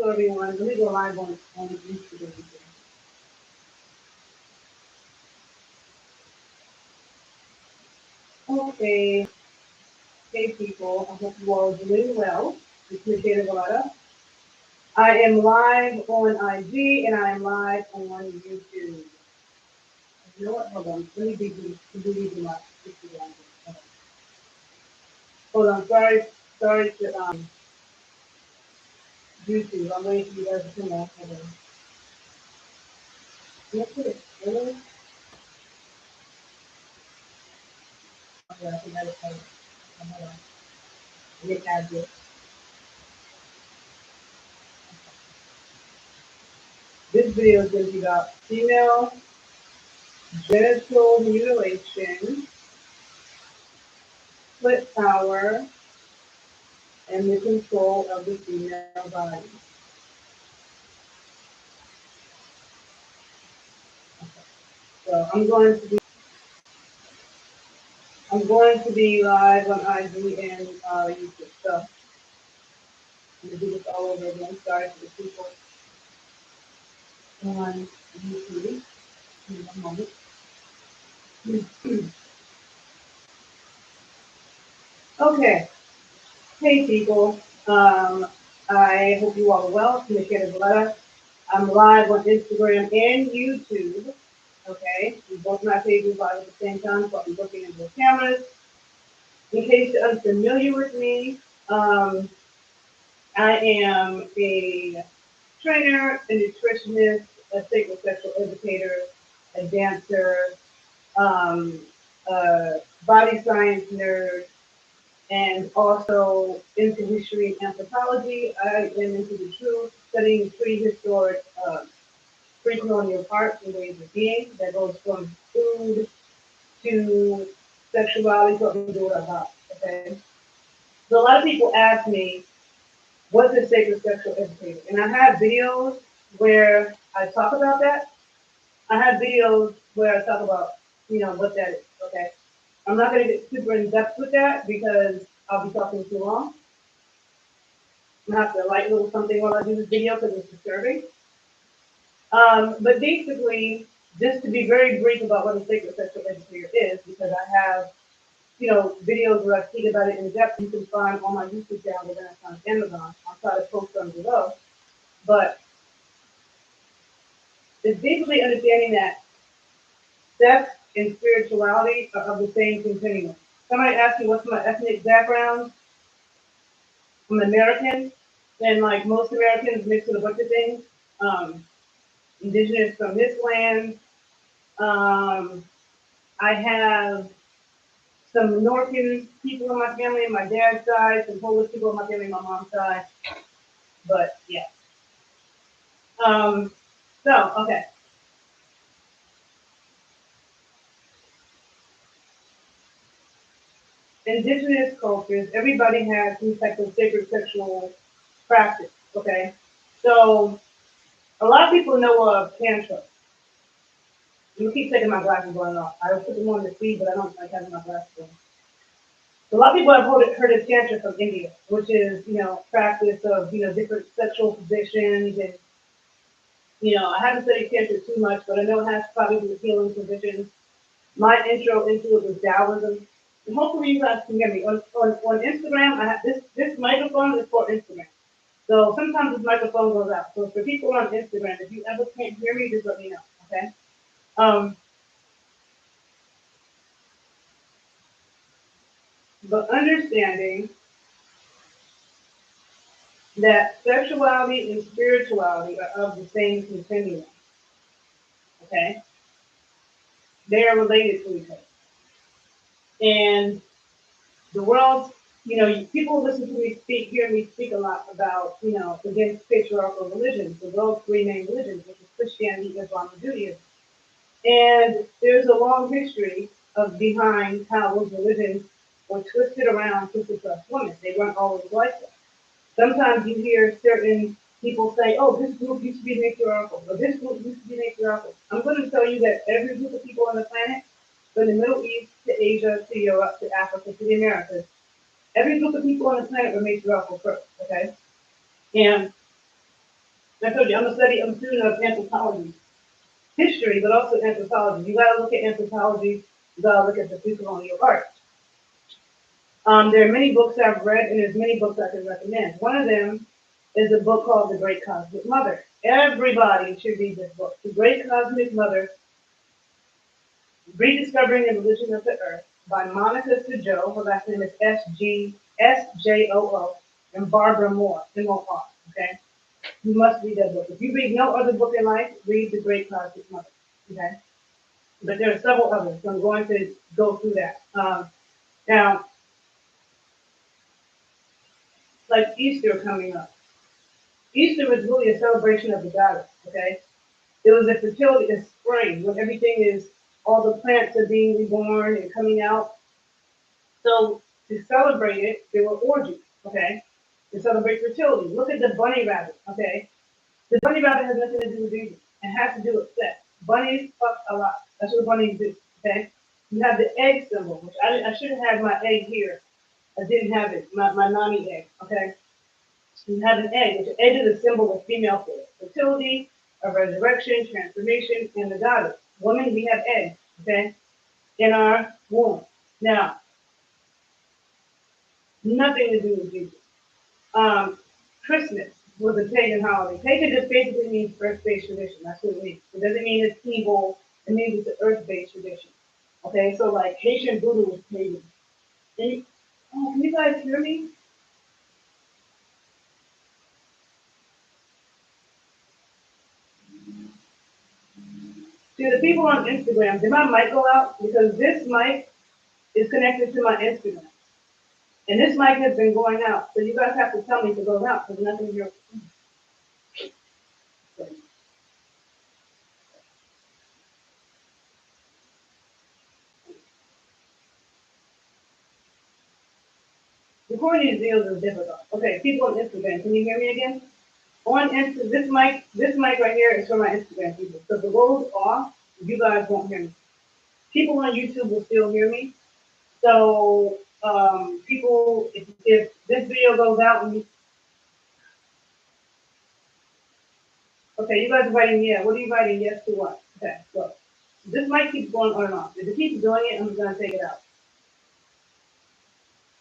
hello everyone. Let me go live on Instagram. Okay. Hey people, I hope you all are doing well. This is Data Galata. I am live on IG and I am live on YouTube. You know what? Hold on. Let me do these in my Instagram. Hold on. Sorry to YouTube. I'm waiting for you guys to come on. Hold on. What's it? Really? Okay, I think I just have it. Hold on. Let me add this. This video is going to be about female genital mutilation, split power, and the control of the female body. So I'm going to be live on IG and YouTube. So I'm gonna do this all over again. Sorry for the people on YouTube. Give me one moment. Okay. Hey people. I hope you all are well. I'm Michelle Valletta. I'm live on Instagram and YouTube. Okay. We both my pages live at the same time, so I'll be looking into the cameras. In case you're unfamiliar with me, I am a trainer, a nutritionist, a sacred sexual educator, a dancer, um, a body science nerd, and also into history and anthropology. I am into the truth, studying prehistoric, pre-colonial arts and ways of being that goes from food to sexuality, what we do about. Okay, so a lot of people ask me, what's a sacred sexual educator? And I have videos where I talk about that. I have videos where I talk about, what that is, okay? I'm not going to get super in depth with that because I'll be talking too long. I'm going to have to light a little something while I do this video because it's disturbing. But basically, just to be very brief about what a sacred sexual educator is, because I have, videos where I speak about it in depth, you can find on my YouTube channel, and then it's on Amazon. I'll try to post them below. But it's basically understanding that sex and spirituality are of the same continuum. Somebody asked me what's my ethnic background. I'm American, and like most Americans, mixed with a bunch of things. Um, Indigenous from this land. Um, I have some Norcan people in my family on my dad's side, some Polish people on my family on my mom's side. But yeah. Um, so okay. Indigenous cultures, everybody has some type of sacred sexual practice. Okay, so a lot of people know of Tantra. You keep taking my glasses on and off. I will put them on the feed, but I don't like having my glasses on. So a lot of people have heard of Tantra from India, which is, practice of, different sexual positions. And, I haven't studied Tantra too much, but I know it has probably to do with healing positions. My intro into it was Taoism. And hopefully you guys can hear me. On Instagram, I have this microphone is for Instagram. So sometimes this microphone goes out. So for people on Instagram, if you ever can't hear me, just let me know, okay? Um, but understanding that sexuality and spirituality are of the same continuum, okay? They are related to each other. And the world, people listen to me hear me speak a lot about, against patriarchal religions, the world's three main religions, which is Christianity, Islam, and Judaism. And there's a long history of behind how those religions were twisted around to suppress women. They weren't always like that. Sometimes you hear certain people say, oh, this group used to be matriarchal, or this group used to be matriarchal. I'm going to tell you that every group of people on the planet, from the Middle East to Asia to Europe to Africa to the Americas, every group of people on the planet were matriarchal first, okay? And I told you, I'm a student of anthropology, history, but also anthropology. You gotta look at anthropology, you gotta look at the pre-colonial art. There are many books I've read, and there's many books I can recommend. One of them is a book called The Great Cosmic Mother. Everybody should read this book. The Great Cosmic Mother, Rediscovering the Religion of the Earth by Monica Sajou. Her last name is Sjoo, and Barbara Moore, M-O-R, okay? You must read that book. If you read no other book in life, read The Great Cosmic Mother, okay? But there are several others, so I'm going to go through that. Now, like Easter coming up. Easter is really a celebration of the goddess, okay? It was a fertility in spring when everything is, all the plants are being reborn and coming out. So to celebrate it, there were orgies, okay? To celebrate fertility. Look at the bunny rabbit, okay? The bunny rabbit has nothing to do with Jesus. It has to do with sex. Bunnies fuck a lot. That's what bunnies do, okay? You have the egg symbol, which I should have had my egg here. I didn't have it, my nani egg, okay? You have an egg, which an egg is a symbol of female fertility, of resurrection, transformation, and the goddess. Women, we have eggs, okay, in our womb. Now, nothing to do with Jesus. Christmas was a pagan holiday. Pagan just basically means earth-based tradition. That's what it means. It doesn't mean it's evil. It means it's an earth-based tradition. Okay, so like Haitian voodoo was pagan. And, can you guys hear me? To the people on Instagram, did my mic go out? Because this mic is connected to my Instagram. And this mic has been going out. So you guys have to tell me if it goes out because nothing here. Recording these deals is difficult. Okay, people on Instagram, can you hear me again? On Insta, this mic right here is for my Instagram people. So if it goes off, you guys won't hear me. People on YouTube will still hear me. So people, if this video goes out and you, okay, you guys are writing yeah. What are you writing yes to what? Okay, so this mic keeps going on and off. If it keeps doing it, I'm just gonna take it out.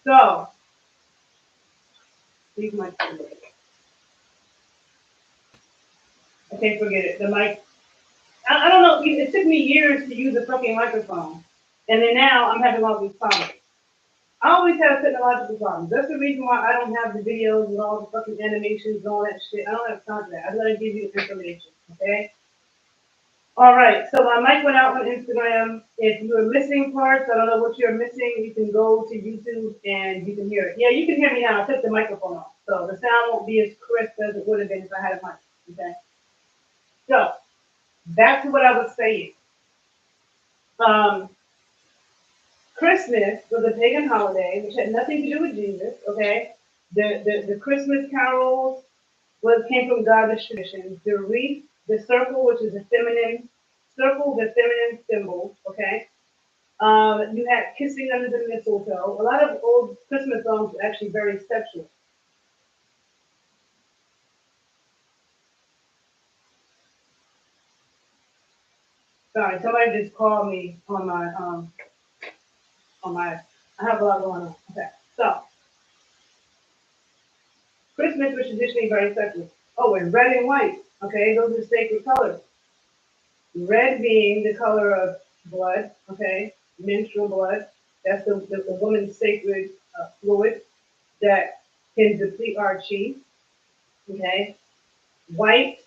So these mics. Okay, forget it. The mic. I don't know. It took me years to use a fucking microphone, and then now I'm having all these problems. I always have technological problems. That's the reason why I don't have the videos with all the fucking animations and all that shit. I don't have time for that. I gotta give you the information, okay? All right. So my mic went out on Instagram. If you are missing parts, I don't know what you're missing. You can go to YouTube and you can hear it. Yeah, you can hear me now. I took the microphone off, so the sound won't be as crisp as it would have been if I had a mic. Okay. So back to what I was saying. Um, Christmas was a pagan holiday which had nothing to do with Jesus. Okay, the Christmas carols came from Gaudish traditions. The wreath, the circle, which is a feminine circle, the feminine symbol. Okay, you had kissing under the mistletoe. A lot of old Christmas songs were actually very sexual. Sorry, somebody just called me on my. I have a lot going on. Okay, so Christmas was traditionally very sexual. Oh, and red and white. Okay, those are sacred colors. Red being the color of blood. Okay, menstrual blood. That's the woman's sacred fluid that can deplete our chi. Okay, white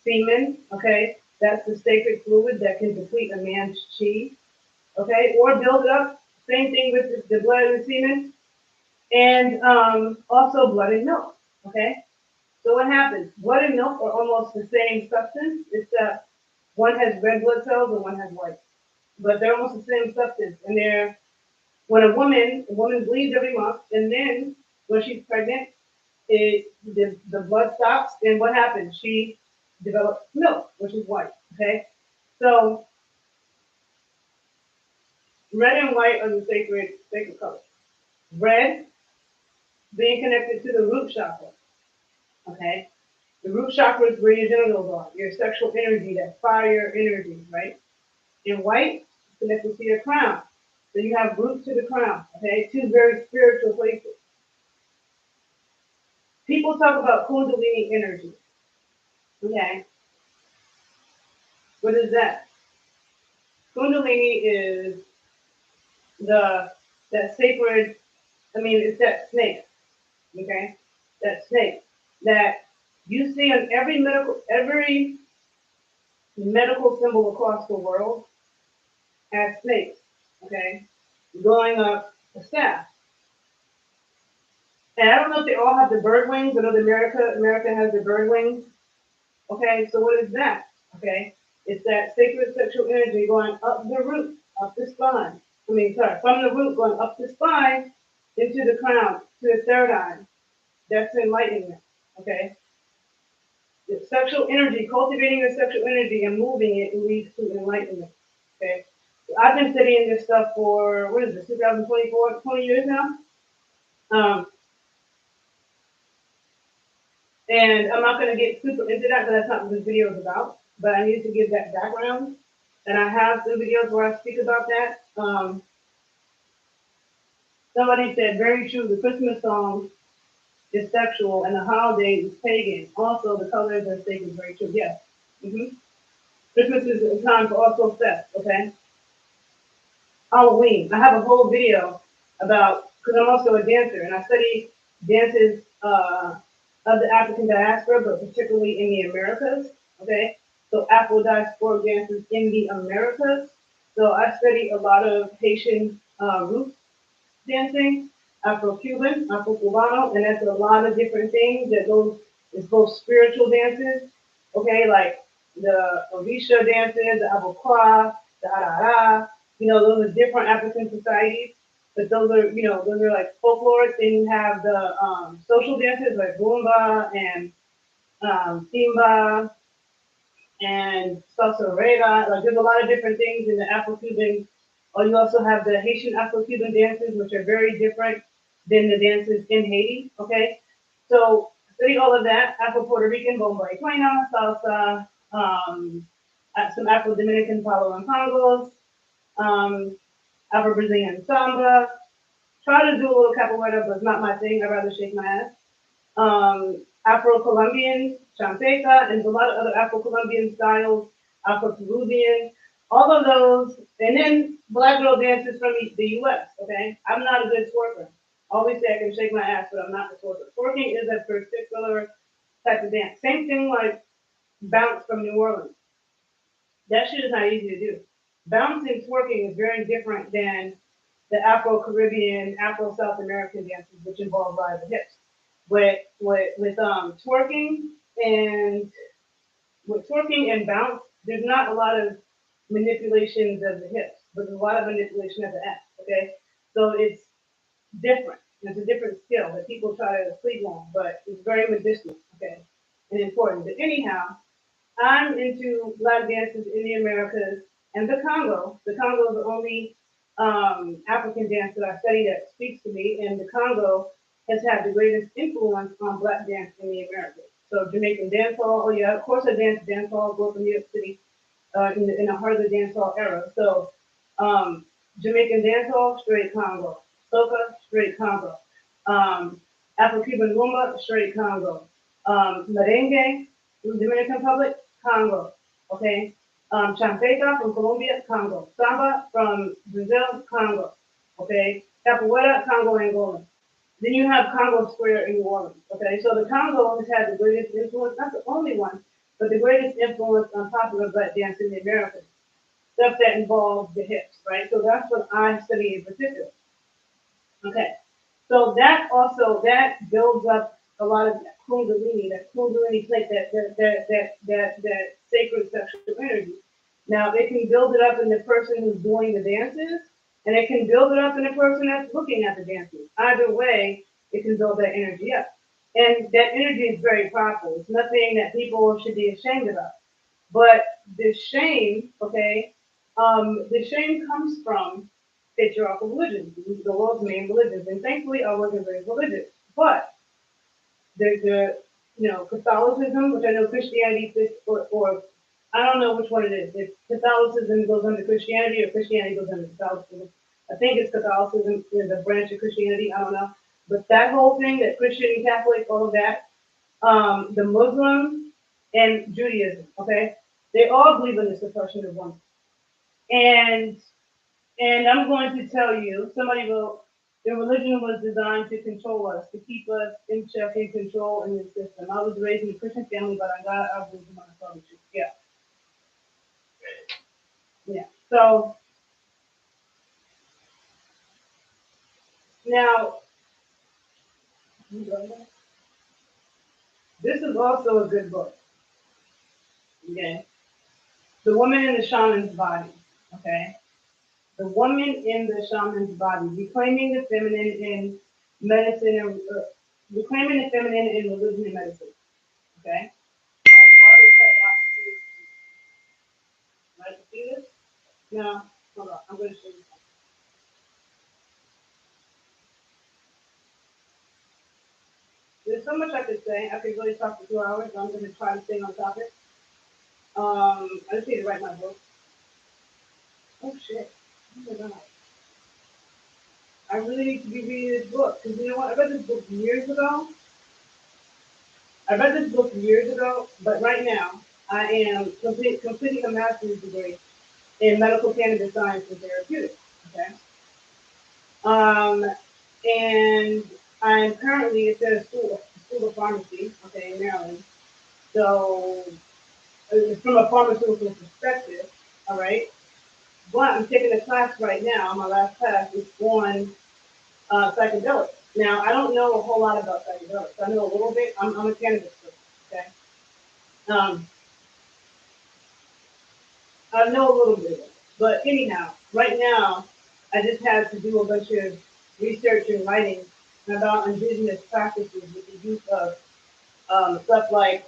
semen. Okay, that's the sacred fluid that can deplete a man's chi. Okay, or build it up. Same thing with the blood and semen, and also blood and milk. Okay, so what happens? Blood and milk are almost the same substance, except one has red blood cells and one has white. But they're almost the same substance. And they're when a woman bleeds every month, and then when she's pregnant, the blood stops, and what happens? She develops milk, which is white. Okay, so red and white are the sacred colors. Red being connected to the root chakra. Okay, The root chakra is where your genitals are, your sexual energy, that fire energy, right? In white, it's connected to your crown. So you have root to the crown, okay? Two very spiritual places. People talk about Kundalini energy, okay? What is that? Kundalini is the that sacred, it's that snake, okay? That snake that you see on every medical symbol across the world as snakes, okay? Going up a staff. And I don't know if they all have the bird wings. I know that America has the bird wings. Okay, so what is that? Okay, it's that sacred sexual energy going up the root, up the spine. From the root going up the spine into the crown, to the third eye. That's enlightenment. Okay, the sexual energy, cultivating the sexual energy and moving it leads to enlightenment. Okay, so I've been studying this stuff for, what is this, 2024, 20 years now. And I'm not going to get super into that, but that's not what this video is about. But I need to give that background. And I have some videos where I speak about that. Somebody said, very true, the Christmas song is sexual and the holiday is pagan. Also, the colors are sacred. Very true. Yes. Christmas is a time for also sex, okay? Halloween. I have a whole video about, because I'm also a dancer, and I study dances of the African diaspora, but particularly in the Americas, okay? So Afro diaspora dances in the Americas. So I study a lot of Haitian roots dancing, Afro-Cuban, Afro-Cubano, and that's a lot of different things that goes, it's both spiritual dances, okay, like the Orisha dances, the Abokra, the Arara, those are different African societies, but those are like folkloric. Then you have the social dances like Rumba and Simba and salsa rega. Like there's a lot of different things in the Afro-Cuban. Or you also have the Haitian Afro-Cuban dances, which are very different than the dances in Haiti. Okay, so study all of that. Afro-Puerto Rican, bomba y quena, salsa, some Afro-Dominican palo and congos, Afro-Brazilian samba. Try to do a little capoeira, but it's not my thing. I'd rather shake my ass. Afro-Colombian, champeta, and a lot of other Afro-Colombian styles, Afro-Peruvian, all of those, and then black girl dances from the U.S., okay? I'm not a good twerker. Always say I can shake my ass, but I'm not a twerker. Twerking is a particular type of dance. Same thing like bounce from New Orleans. That shit is not easy to do. Bouncing twerking is very different than the Afro-Caribbean, Afro-South American dances, which involve rise of hips. With twerking and bounce, there's not a lot of manipulations of the hips, but there's a lot of manipulation of the ass. Okay, so it's different. It's a different skill that people try to sleep on, but it's very medicinal. Okay, and important. But anyhow, I'm into black dances in the Americas and the Congo. The Congo is the only African dance that I study that speaks to me, and the Congo has had the greatest influence on black dance in the Americas. So Jamaican dancehall, oh yeah, of course I dance dancehall, grew up in New York City in the heart of the dancehall era. So Jamaican dancehall, straight Congo. Soca, straight Congo. Afro-Cuban rumba, straight Congo. Merengue, Dominican Republic, Congo. Okay. Champeta from Colombia, Congo. Samba from Brazil, Congo. Okay. Capoeira, Congo, Angola. Then you have Congo Square in New Orleans. Okay. So the Congo has had the greatest influence, not the only one, but the greatest influence on popular black dance in the Americas. Stuff that involves the hips, right? So that's what I study in particular. Okay. So that builds up a lot of that Kundalini plate, that sacred sexual energy. Now it can build it up in the person who's doing the dances, and it can build it up in the person that's looking at the dances. Either way, it can build that energy up. And that energy is very powerful. It's nothing that people should be ashamed about. But the shame, okay, the shame comes from patriarchal religions, the world's main religions, and thankfully our religion is very religious. But the Catholicism, which I know Christianity fits, or I don't know which one it is. If Catholicism goes under Christianity or Christianity goes under Catholicism. I think it's Catholicism is a branch of Christianity. I don't know. But that whole thing, that Christian, Catholic, all of that, the Muslim and Judaism, okay, they all believe in the suppression of women. And I'm going to tell you, somebody will, the religion was designed to control us, to keep us in check and control in the system. I was raised in a Christian family, but I got out of the truth. Yeah, yeah. So now, this is also a good book. Okay, The Woman in the Shaman's Body. Okay, The Woman in the Shaman's Body, reclaiming the feminine in medicine and reclaiming the feminine in religion and medicine. Okay. Right, see this? No, hold on. I'm going to show you something. There's so much I could say. I could really talk for 2 hours, but I'm going to try to stay on topic. I just need to write my book. Oh, shit. Oh, my God. I really need to be reading this book. Because you know what? I read this book years ago. But right now, I am completing a master's degree in medical cannabis science and therapeutics. Okay. Um, and I'm currently at the school of pharmacy, okay, in Maryland. So, from a pharmaceutical perspective, all right. But I'm taking a class right now. My last class is on psychedelics. Now, I don't know a whole lot about psychedelics. I know a little bit. I'm a cannabis person, okay. Um, I know a little bit of it. But anyhow, right now, I just had to do a bunch of research and writing about indigenous practices with the use of stuff like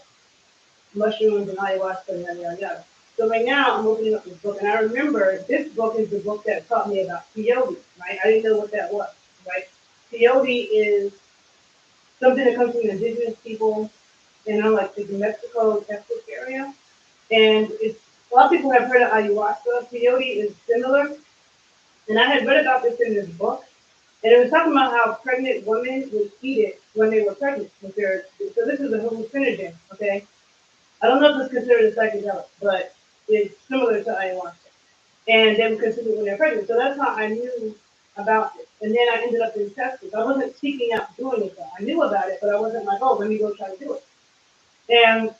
mushrooms and ayahuasca and yada yada yada. So right now I'm opening up this book, and I remember this book is the book that taught me about peyote, right? I didn't know what that was, right? Peyote is something that comes from the indigenous people, like the New Mexico, Texas area, and it's a lot of people have heard of ayahuasca. Peyote is similar, and I had read about this in this book, and it was talking about how pregnant women would eat it when they were pregnant with their. So this is a hallucinogen, okay? I don't know if it's considered a psychedelic, but it's similar to ayahuasca. And they would consider it when they're pregnant. So that's how I knew about it. And then I ended up in Texas. I wasn't seeking out doing it though. I knew about it, but I wasn't like, oh, let me go try to do it. And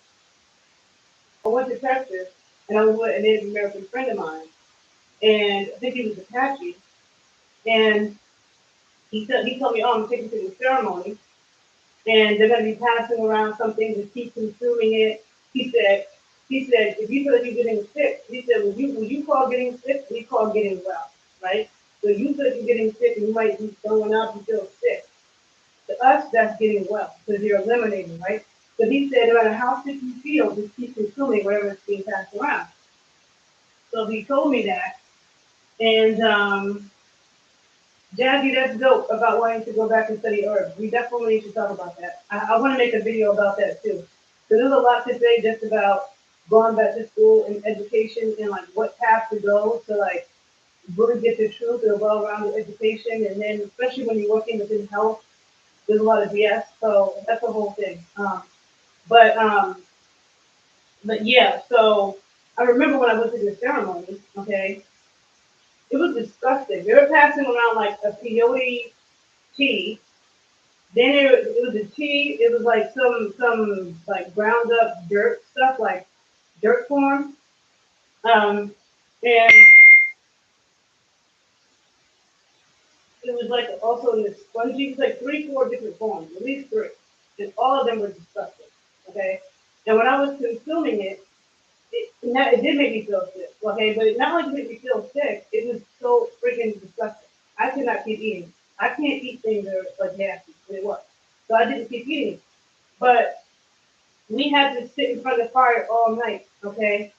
I went to Texas, and I was with a Native American friend of mine, and I think he was Apache, and he told me, oh, I'm taking to the ceremony, and they're going to be passing around something to keep consuming it. He said, if you feel like you're getting sick, he said, when you call getting sick, we call getting well, right? So you feel like you're getting sick and you might be throwing up, you feel sick. To us, that's getting well because you're eliminating, right? So he said, no matter how sick you feel, just keep consuming whatever is being passed around. So he told me that, and Jazzy, that's dope about wanting to go back and study herbs. We definitely should talk about that. I want to make a video about that too. So there's a lot to say just about going back to school and education and like what path to go to like really get the truth and a well-rounded education. And then especially when you're working within health, there's a lot of BS. So that's the whole thing. But but yeah, so I remember when I went to the ceremony, okay, it was disgusting. They were passing around like a peyote tea. Then it was a tea. It was like some like ground up dirt stuff, like dirt form. And it was like also in the spongy. It was like 3, 4 different forms, at least 3, and all of them were disgusting. Okay, and when I was consuming it, it did make me feel sick. Okay, but it not only did it make me feel sick, it was so freaking disgusting. I could not keep eating. I can't eat things that are like nasty. It was. So I didn't keep eating. But we had to sit in front of the fire all night, okay?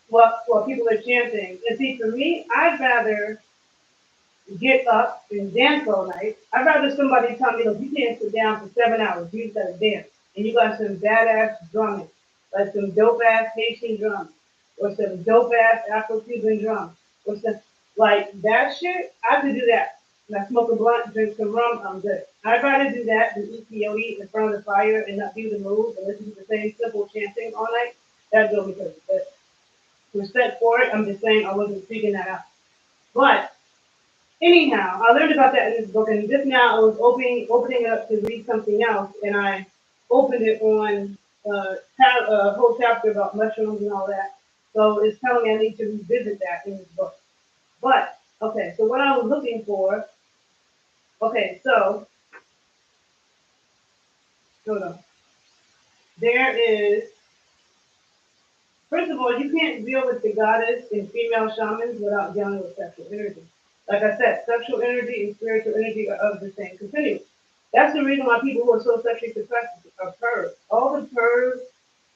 While people are chanting. And see, for me, I'd rather get up and dance all night. I'd rather somebody tell me, look, you can't sit down for 7 hours. You just gotta dance. and you got some badass drumming, like some dope ass Haitian drums, or some dope ass Afro-Cuban drums, or some like that shit. I could do that. And I smoke a blunt, drink some rum, I'm good. I'd rather do that than eat peyote in front of the fire and not be able to move and listen to the same simple chanting all night. That'd go because but respect for it. I'm just saying I wasn't speaking that out. But anyhow, I learned about that in this book, and just now I was opening it up to read something else, and I opened it on a whole chapter about mushrooms and all that. So it's telling me I need to revisit that in this book. But okay, so what I was looking for. Okay, so hold on. There is First of all, you can't deal with the goddess and female shamans without dealing with sexual energy. Like I said, sexual energy and spiritual energy are of the same continuum. That's the reason why people who are so sexually suppressed are pervs. All the pervs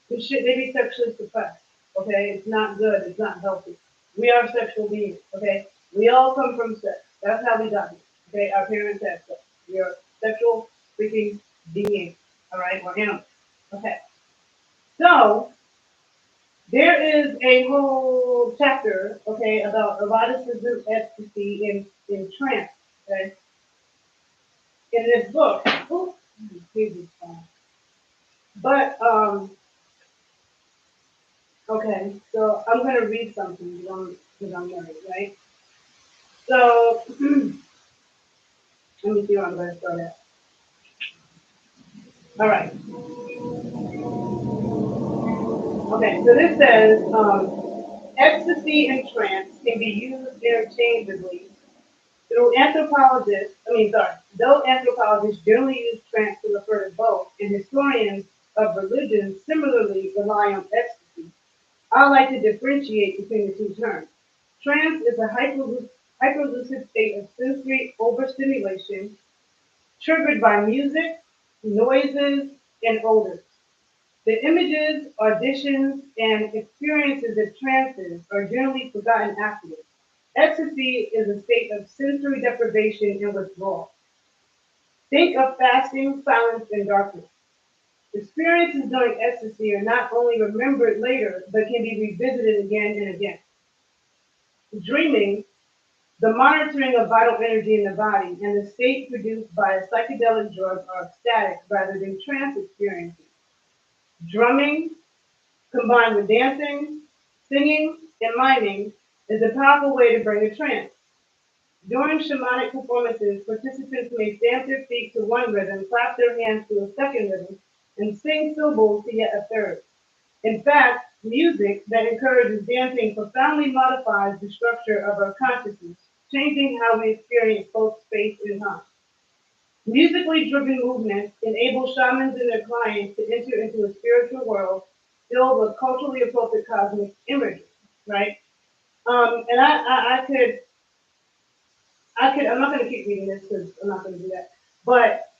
and shit, they be sexually suppressed. Okay, it's not good. It's not healthy. We are sexual beings. Okay, we all come from sex. That's how we got here. Okay, our parents had sex. We are sexual freaking beings. All right, we're animals. Okay, so there is a whole chapter, okay, about eroticism, ecstasy, in trance, okay, in this book. Ooh, but okay, so I'm gonna read something because I'm married, right? So let me see where I'm gonna start at. All right. Okay, so this says ecstasy and trance can be used interchangeably. Though anthropologists generally use trance to refer to both, and historians of religion similarly rely on ecstasy, I like to differentiate between the two terms. Trance is a hyperlucid state of sensory overstimulation triggered by music, noises, and odors. The images, auditions, and experiences of trances are generally forgotten afterwards. Ecstasy is a state of sensory deprivation and withdrawal. Think of fasting, silence, and darkness. Experiences during ecstasy are not only remembered later, but can be revisited again and again. Dreaming, the monitoring of vital energy in the body, and the state produced by a psychedelic drug are ecstatic rather than trance experiences. Drumming, combined with dancing, singing, and miming, is a powerful way to bring a trance. During shamanic performances, participants may stamp their feet to one rhythm, clap their hands to a second rhythm, and sing syllables to yet a third. In fact, music that encourages dancing profoundly modifies the structure of our consciousness, changing how we experience both space and time. Musically driven movements enable shamans and their clients to enter into a spiritual world filled with culturally appropriate cosmic imagery, right? And I'm not going to keep reading this because I'm not going to do that. But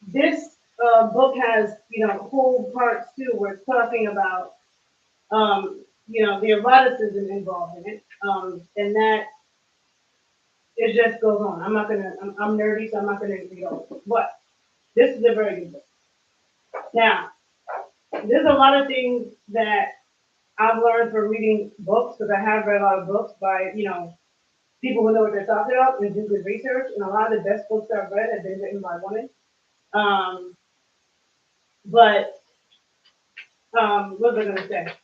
this book has, whole parts too where it's talking about, the eroticism involved in it. And that it just goes on. I'm nerdy, so I'm not going to read all of it. But this is a very good book. Now, there's a lot of things that I've learned from reading books because I have read a lot of books by, people who know what they're talking about and do good research. And a lot of the best books I've read have been written by women. Um, but what was I going to say?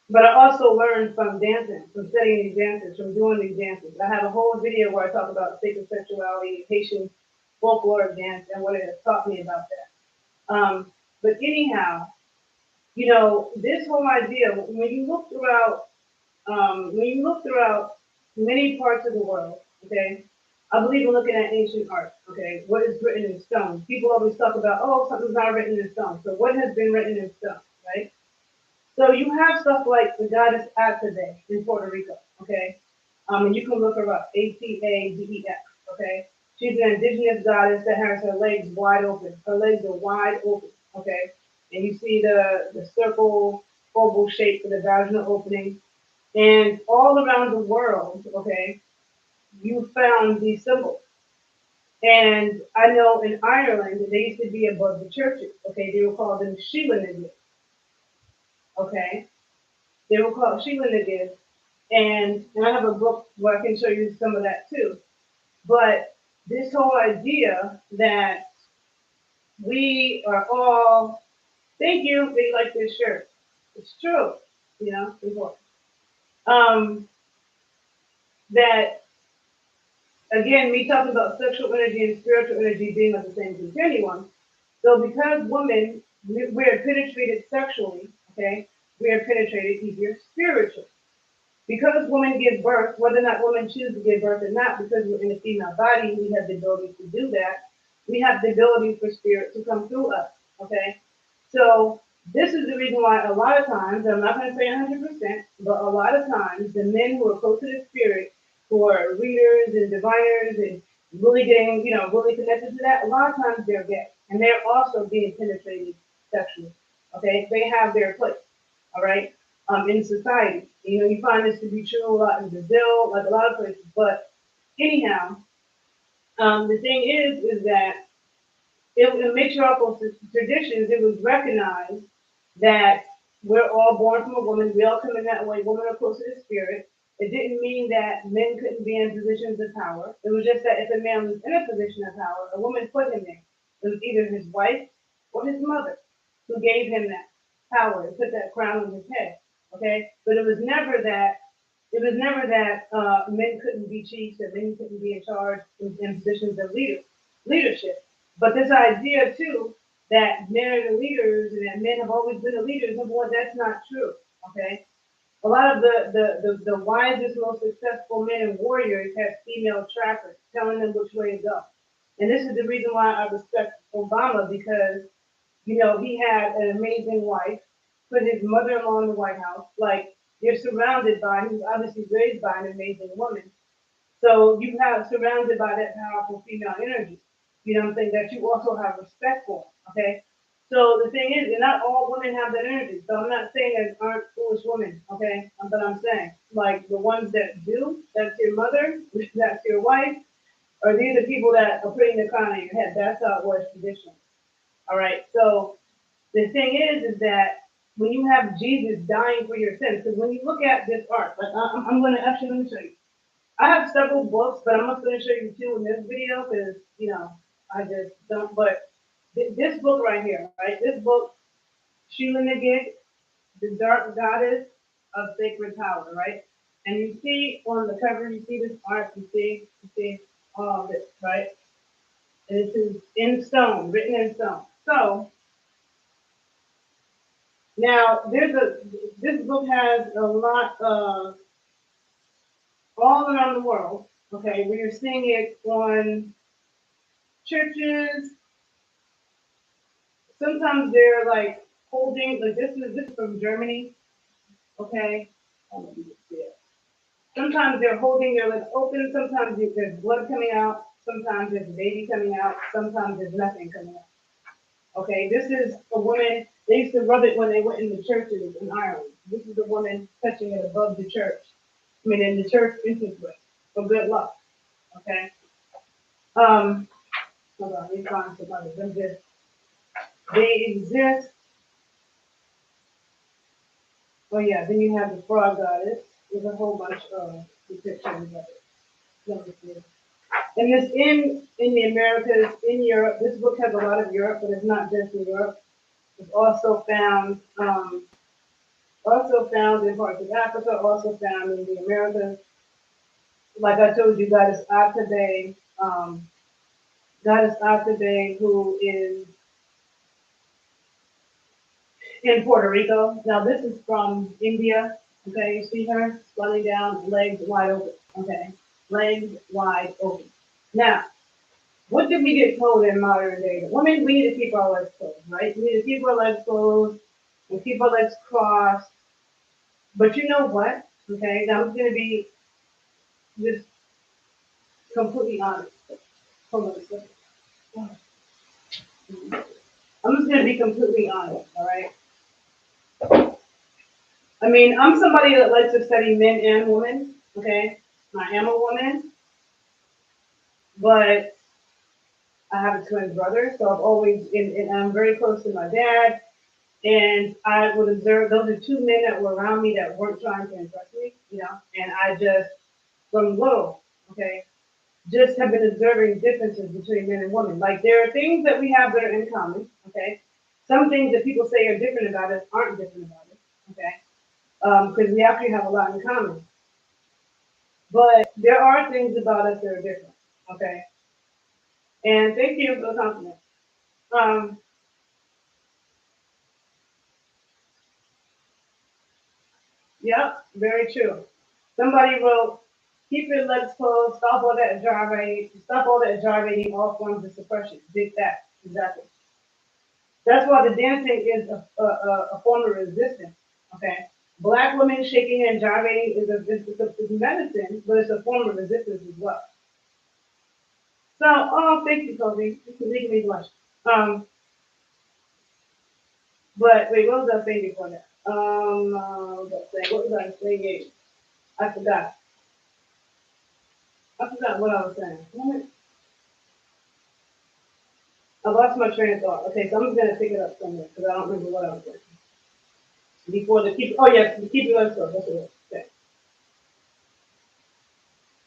But I also learned from dancing, from studying these dances, from doing these dances. I have a whole video where I talk about sacred sexuality, Haitian folklore dance, and what it has taught me about that. But anyhow, this whole idea, when you look throughout many parts of the world, okay, I believe in looking at ancient art, okay, what is written in stone. People always talk about, oh, something's not written in stone. So what has been written in stone, right? So you have stuff like the goddess Atabe in Puerto Rico, okay? And you can look her up, Atadex, okay? She's an indigenous goddess that has her legs wide open. Her legs are wide open, okay? And you see the circle, oval shape for the vaginal opening. And all around the world, okay, you found these symbols. And I know in Ireland, they used to be above the churches. Okay, they were called them Shamanic. Okay, they were called Shamanic. And I have a book where I can show you some of that too. But this whole idea that we are all, thank you, they like this shirt. It's true, you know, important. That again, me talking about sexual energy and spiritual energy being of the same continuum. So because women, we're penetrated sexually, okay, we are penetrated easier spiritually. Because women give birth, whether or not women choose to give birth or not, because we're in a female body, we have the ability to do that. We have the ability for spirit to come through us, okay? So this is the reason why a lot of times, I'm not going to say 100%, but a lot of times the men who are close to the spirit, who are readers and diviners and really getting, you know, really connected to that, a lot of times they're gay. And they're also being penetrated sexually, okay? They have their place, all right? In society. You know, you find this to be true a lot in Brazil, like a lot of places. But anyhow, the thing is that in matriarchal traditions, it was recognized that we're all born from a woman. We all come in that way. Women are close to the spirit. It didn't mean that men couldn't be in positions of power. It was just that if a man was in a position of power, a woman put him there. It was either his wife or his mother who gave him that power and put that crown on his head. Okay, but it was never that men couldn't be chiefs or men couldn't be in charge in positions of leadership. But this idea too that men are the leaders and that men have always been the leaders, number one, that's not true. Okay, a lot of the wisest, most successful men and warriors have female trackers telling them which way to go. And this is the reason why I respect Obama, because you know, he had an amazing wife, put his mother-in-law in the White House. Like, you're surrounded by, he was obviously raised by an amazing woman. So you have surrounded by that powerful female energy. You know what I'm saying? That you also have respect for. Okay. So the thing is, and not all women have that energy. So I'm not saying that aren't foolish women. Okay. But I'm saying, like the ones that do, that's your mother, that's your wife, or these are people that are putting the crown on your head. That's how it was traditionally. All right. So the thing is that when you have Jesus dying for your sins, because when you look at this art, like I'm going to actually let me show you. I have several books, but I'm not going to show you two in this video because you know I just don't. But this book right here, right? This book, Sheila Nagid, the Dark Goddess of Sacred Power, right? And you see on the cover, you see this art, you see all of this, right? And this is in stone, written in stone. So now, this book has a lot of all around the world. Okay, we are seeing it on churches. Sometimes they're like holding, like this is from Germany. Okay, sometimes they're holding their lips open. Sometimes there's blood coming out. Sometimes there's a baby coming out. Sometimes there's nothing coming out. Okay, this is a woman. They used to rub it when they went in the churches in Ireland. This is a woman touching it above the church. I mean, in the church entranceway for good luck. Okay. Hold on, let me find some others. They exist. Oh yeah, then you have the frog goddess. There's a whole bunch of depictions of it. Let me see. And it's in the Americas, in Europe. This book has a lot of Europe, but it's not just in Europe. It's also found in parts of Africa, also found in the Americas. Like I told you, Goddess Akabe, who is in Puerto Rico. Now this is from India. Okay, you see her swelling down, legs wide open. Okay, legs wide open. Now, what did we get told in modern day? Women, we need to keep our legs closed, right? We need to keep our legs closed and keep our legs crossed. But you know what? Okay, now I'm going to be just completely honest. Hold on a second. I'm just going to be completely honest, all right? I mean, I'm somebody that likes to study men and women, okay? I am a woman, but I have a twin brother, so I've always, and I'm very close to my dad. And I would observe those are two men that were around me that weren't trying to impress me, you know. And I just, from little, okay, just have been observing differences between men and women. Like there are things that we have that are in common, okay. Some things that people say are different about us aren't different about us, okay. Because we actually have a lot in common. But there are things about us that are different, okay. And thank you for the compliment. Um, yep, very true. Somebody wrote, keep your legs closed, stop all that gyrating, all forms of suppression. Did that, exactly. That's why the dancing is a form of resistance, okay? Black women shaking and gyrating is medicine, but it's a form of resistance as well. So, oh, thank you, Kobe. You can make me blush. Um, but wait, what was I saying before that? What was I saying? I forgot. I forgot what I was saying. I lost my train of thought. Okay, so I'm just gonna pick it up somewhere because I don't remember what I was saying before the keep. Oh yes, the keep your legs closed. That's what it was. Okay.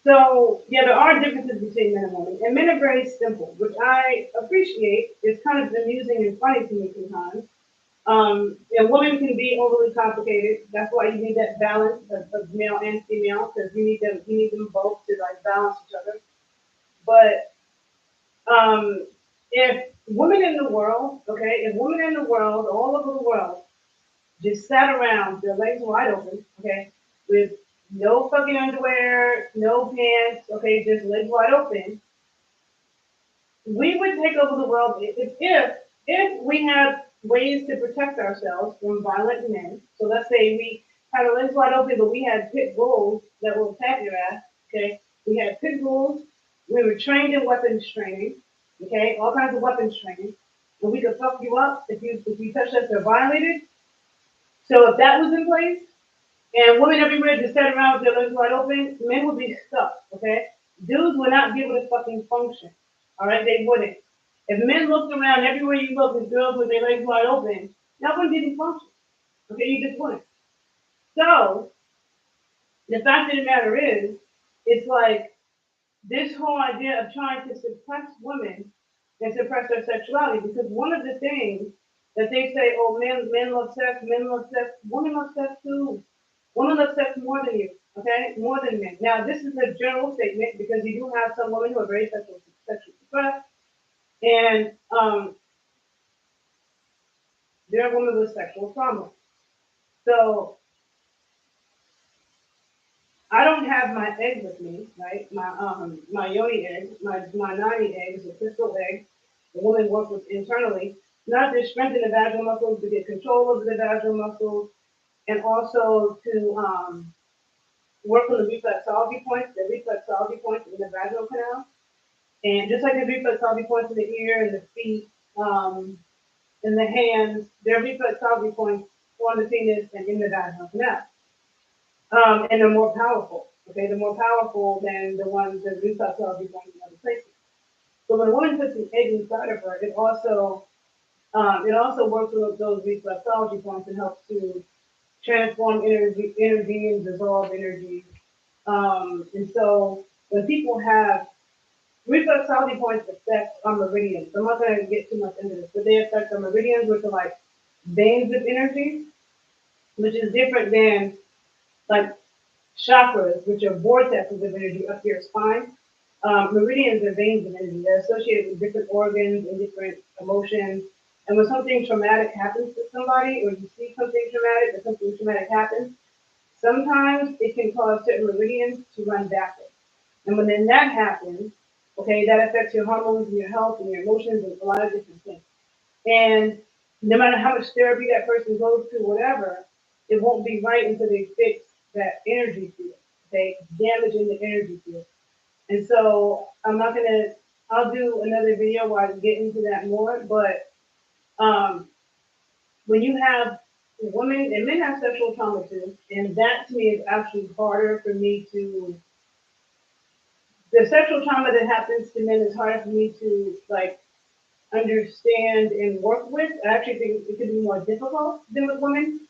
So yeah, there are differences between men and women, and men are very simple, which I appreciate. It's kind of amusing and funny to me sometimes. And women can be overly complicated. That's why you need that balance of male and female because you need them both to like balance each other. But if women in the world, okay, if women in the world, all over the world, just sat around, their legs wide open, okay, with no fucking underwear, no pants, okay, just legs wide open, we would take over the world if we had ways to protect ourselves from violent men. So let's say we had our legs wide open, but we had pit bulls that will attack your ass. Okay, we had pit bulls. We were trained in weapons training. Okay, all kinds of weapons training, and we could fuck you up if you touch us or violated. So if that was in place, and women everywhere just sat around with their legs wide open, men would be stuck, okay? Dudes would not be able to fucking function. All right, they wouldn't. If men looked around everywhere you look with girls with their legs wide open, that wouldn't even function. Okay, you just wouldn't. So the fact of the matter is, it's like this whole idea of trying to suppress women and suppress their sexuality, because one of the things that they say, oh, men love sex, women love sex too. Women love sex more than you, okay? More than men. Now, this is a general statement because you do have some women who are very sexually suppressed, and there are women with sexual trauma. So I don't have my egg with me, right? My Yoni egg, my Nani egg is a crystal egg. The woman works with internally, not to strengthen the vaginal muscles, to get control over the vaginal muscles, and also to work on the reflexology points in the vaginal canal. And just like the reflexology points in the ear and the feet, in the hands, there are reflexology points on the penis and in the vaginal canal. And they're more powerful. Okay, they're more powerful than the ones that reflexology points in other places. So when a woman puts an egg inside of her, it also works with those reflexology points and helps to transform energy and dissolve energy. And so when people have reflexology points affect our meridians. I'm not going to get too much into this, but they affect our meridians, which are like veins of energy, which is different than like chakras, which are vortexes of energy up your spine. Meridians are veins of energy. They're associated with different organs and different emotions. And when something traumatic happens to somebody, or you see something traumatic, or something traumatic happens, sometimes it can cause certain meridians to run backwards. And when then that happens, okay, that affects your hormones and your health and your emotions and a lot of different things. And no matter how much therapy that person goes to, whatever, it won't be right until they fix that energy field. Okay, damaging the energy field. And so I'm not gonna. I'll do another video where I get into that more. But um, when you have women and men have sexual trauma too, and that to me is actually harder for me to the sexual trauma that happens to men is hard for me to like understand and work with. I actually think it could be more difficult than with women.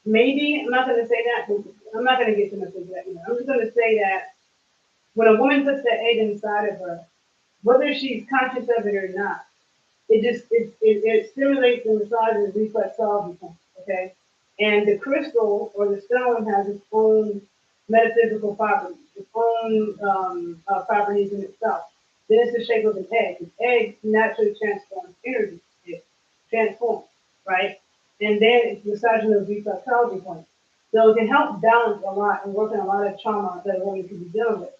Maybe I'm not going to say that. I'm not going to get too much into that. I'm just going to say that when a woman puts that egg inside of her, whether she's conscious of it or not, it stimulates and massages reflexology points. Okay, and the crystal or the stone has its own metaphysical properties, its own properties in itself. Then it's the shape of an egg. An egg naturally transforms energy. It transforms, right? And then it's massaging those reflexology points. So it can help balance a lot and work on a lot of trauma that a woman could be dealing with.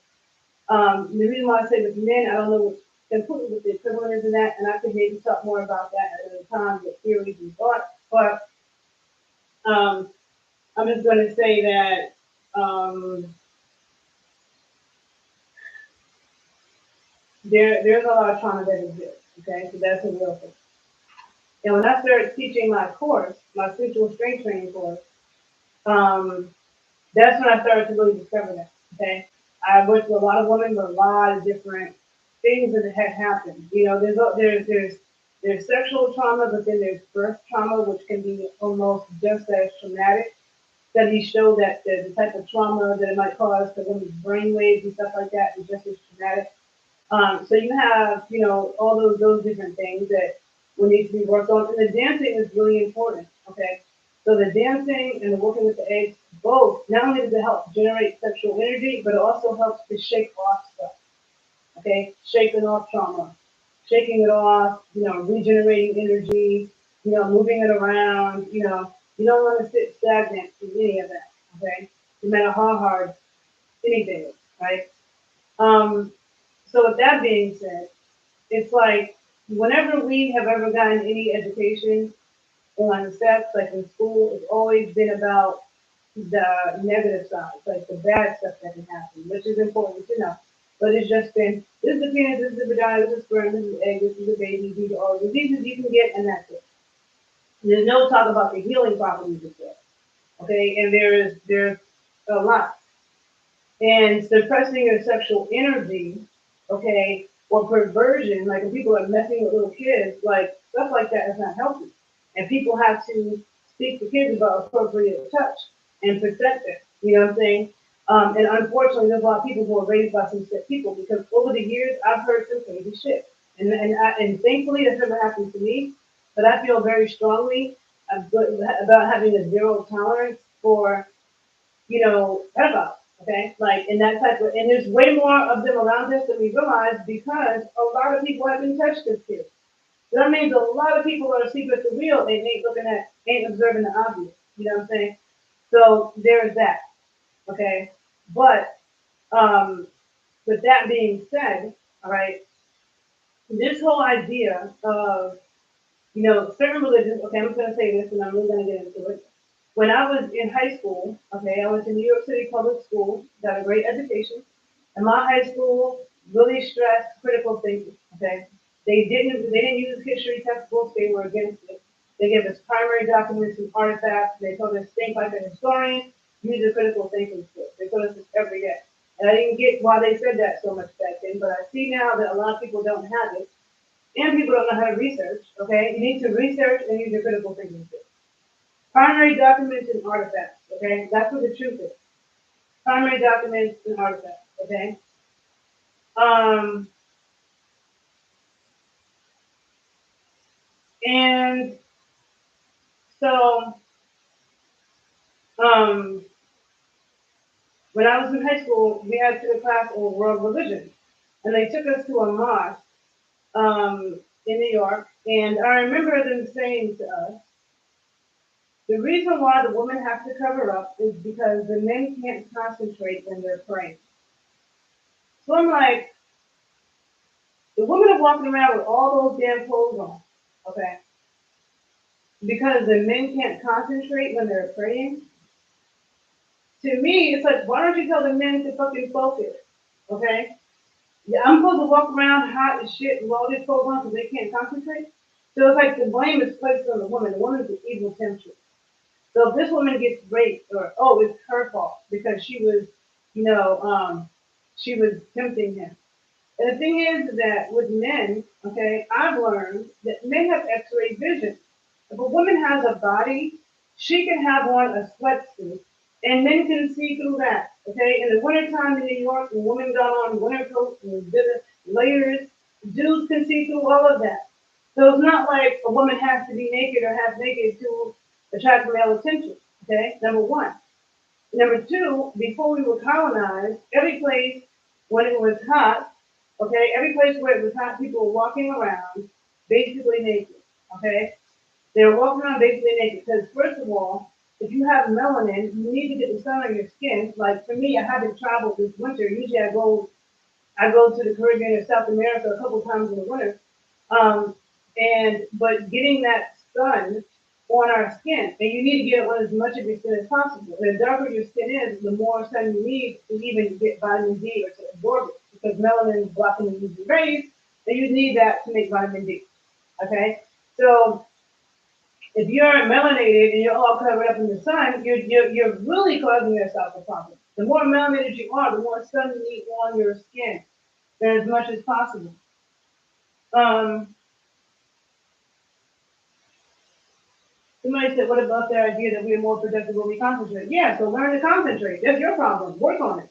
The reason why I say with men, I don't know what's completely what the equivalent is in that, and I could maybe talk more about that at another time with theories and thoughts. But I'm just going to say that there's a lot of trauma that exists. Okay, so that's a real thing. And when I started teaching my course, my sensual strength training course, um, that's when I started to really discover that. Okay, I worked with a lot of women with a lot of different things that had happened. There's sexual trauma, but then there's birth trauma, which can be almost just as traumatic. Studies show that the type of trauma that it might cause to women's brain waves and stuff like that is just as traumatic. So you have, all those different things that will need to be worked on. And the dancing is really important. Okay. So the dancing and the working with the eggs, both, not only does it help generate sexual energy, but it also helps to shake off stuff. Okay. Shaking off trauma, shaking it off, regenerating energy, moving it around, you don't want to sit stagnant in any of that. Okay. No matter how hard anything is, right? Um, so with that being said, it's like whenever we have ever gotten any education on sex, like in school, it's always been about the negative side, like the bad stuff that can happen, which is important to know. But it's just been this is the penis, this is the vagina, this is sperm, this is the egg, this is the baby, these are all the diseases you can get, and that's it. There's no talk about the healing properties of sex. Okay, and there's a lot. And suppressing your sexual energy, okay, or perversion, like when people are messing with little kids, like stuff like that is not healthy. And people have to speak to kids about appropriate touch and protect it. You know what I'm saying? And unfortunately, there's a lot of people who are raised by some sick people because over the years, I've heard some crazy shit. And thankfully, that's never happened to me. But I feel very strongly about having a zero tolerance for pedophiles, okay? Like, in that type of, and there's way more of them around us than we realize because a lot of people have been touched as kids. So that means a lot of people are asleep at the wheel and ain't observing the obvious. You know what I'm saying? So there's that, okay? But, with that being said, all right, this whole idea of, certain religions, okay, I'm just going to say this and I'm really going to get into it. When I was in high school, okay, I went to New York City public school, got a great education, and my high school really stressed critical thinking. Okay, they didn't use history textbooks; they were against it. They gave us primary documents and artifacts. They told us think like a historian, use your critical thinking skills. They told us this every day, and I didn't get why they said that so much back then, but I see now that a lot of people don't have it, and people don't know how to research. Okay, you need to research and use your critical thinking skills. Primary documents and artifacts, okay? That's what the truth is. Primary documents and artifacts, okay? Um, and so, um, when I was in high school, we had to a class on world religion, and they took us to a mosque in New York, and I remember them saying to us, the reason why the women have to cover up is because the men can't concentrate when they're praying. So I'm like, the women are walking around with all those damn clothes on, okay? Because the men can't concentrate when they're praying. To me, it's like, why don't you tell the men to fucking focus? Okay? Yeah, I'm supposed to walk around hot as shit with all this clothes on because they can't concentrate. So it's like the blame is placed on the woman. The woman's the evil temptress. So if this woman gets raped, or it's her fault because she was, you know, she was tempting him. And the thing is that with men, okay, I've learned that men have X-ray vision. If a woman has a body, she can have on a sweatsuit, and men can see through that. Okay, in the wintertime in New York, when women got on winter coats and did layers, dudes can see through all of that. So it's not like a woman has to be naked or half naked to attract male attention. Okay, number one. Number two, before we were colonized, every place when it was hot, okay, every place where it was hot, people were walking around basically naked. Okay, they were walking around basically naked because first of all, if you have melanin, you need to get the sun on your skin. Like for me, I haven't traveled this winter. Usually I go to the Caribbean or South America a couple times in the winter. Um, but getting that sun on our skin, and you need to get it on as much of your skin as possible. The darker your skin is, the more sun you need to even get vitamin D or to absorb it, because melanin is blocking the UV rays, and you need that to make vitamin D. Okay, so if you're melanated and you're all covered up in the sun, you're really causing yourself a problem. The more melanated you are, the more sun you need on your skin, as much as possible. Um, Somebody said, what about the idea that we are more productive when we concentrate? Yeah, so learn to concentrate. That's your problem. Work on it.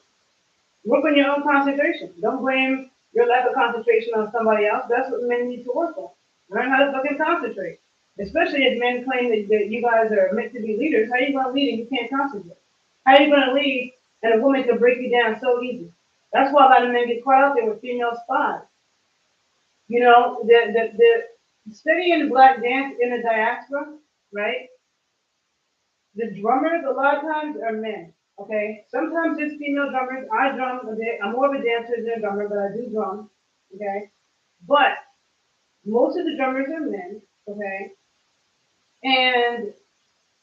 Work on your own concentration. Don't blame your lack of concentration on somebody else. That's what men need to work on. Learn how to fucking concentrate. Especially if men claim that you guys are meant to be leaders. How are you going to lead and you can't concentrate? How are you going to lead and a woman can break you down so easy? That's why a lot of men get caught out there with female spies. You know, the studying black dance in the diaspora, right? The drummers a lot of times are men. Okay, sometimes it's female drummers. I drum a bit. I'm more of a dancer than a drummer, but I do drum. Okay, but most of the drummers are men. Okay, and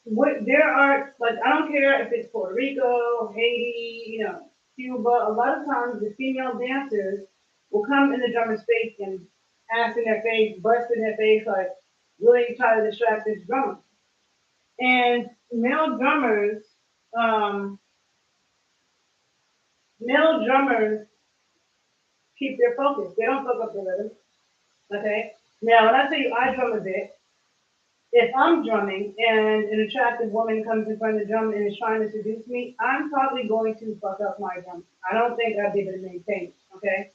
what there are like I don't care if it's Puerto Rico, Haiti, Cuba. A lot of times the female dancers will come in the drummer's face and ask in their face, bust in their face, like really try to distract this drummer. And um, male drummers keep their focus. They don't fuck up the rhythm. Okay. Now, when I tell you I drum a bit, if I'm drumming and an attractive woman comes in front of the drum and is trying to seduce me, I'm probably going to fuck up my drum. I don't think I'd be able to maintain it. Okay.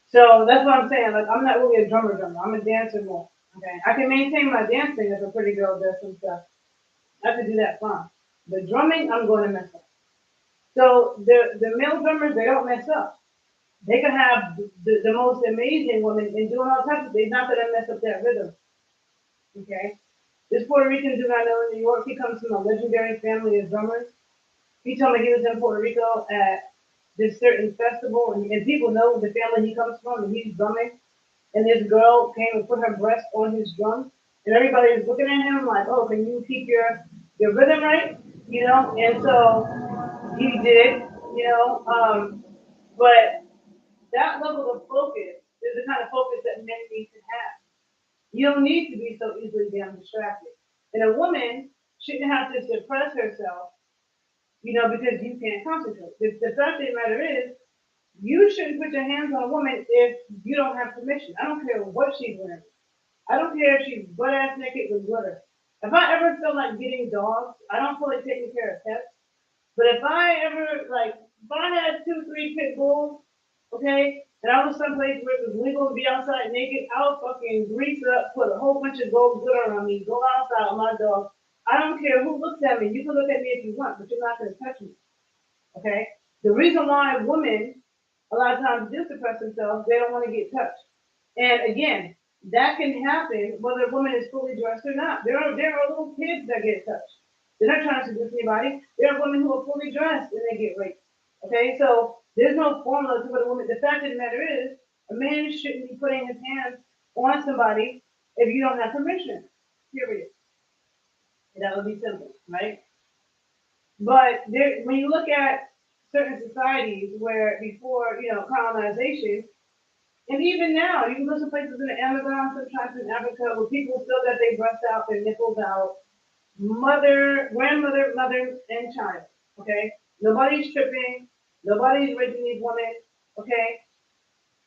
So that's what I'm saying. Like I'm not really a drummer. I'm a dancer more. Okay. I can maintain my dancing if a pretty girl does some stuff. I can do that fine. The drumming, I'm going to mess up. So the male drummers, they don't mess up. They can have the most amazing woman and doing all types of things, not going to mess up that rhythm. Okay? This Puerto Rican dude I know in New York, he comes from a legendary family of drummers. He told me he was in Puerto Rico at this certain festival, and people know the family he comes from, and he's drumming. And this girl came and put her breast on his drum, and everybody was looking at him like, "Oh, can you keep your rhythm right?" And so he did, but that level of focus is the kind of focus that men need to have. You don't need to be so easily damn distracted. And a woman shouldn't have to suppress herself, because you can't concentrate. The fact of the matter is, you shouldn't put your hands on a woman if you don't have permission. I don't care what she's wearing. I don't care if she's butt ass naked with glitter. If I ever feel like getting dogs, I don't feel like taking care of pets. But if I had 2, 3 pit bulls, okay, and I was someplace where it was legal to be outside naked, I would fucking grease up, put a whole bunch of gold glitter on me, go outside with my dog. I don't care who looks at me. You can look at me if you want, but you're not going to touch me, okay? The reason why women a lot of times do suppress themselves, they don't want to get touched. And again, that can happen whether a woman is fully dressed or not. There are little kids that get touched. They're not trying to seduce anybody. There are women who are fully dressed and they get raped. Okay, so there's no formula to what a woman. The fact of the matter is, a man shouldn't be putting his hands on somebody if you don't have permission. Period. And that would be simple, right? But when you look at certain societies where before colonization, and even now, you can go to places in the Amazon, sometimes in Africa, where people still got their breasts out, their nipples out, mother, grandmother, mother, and child. Okay, nobody's tripping. Nobody's raping these women, okay?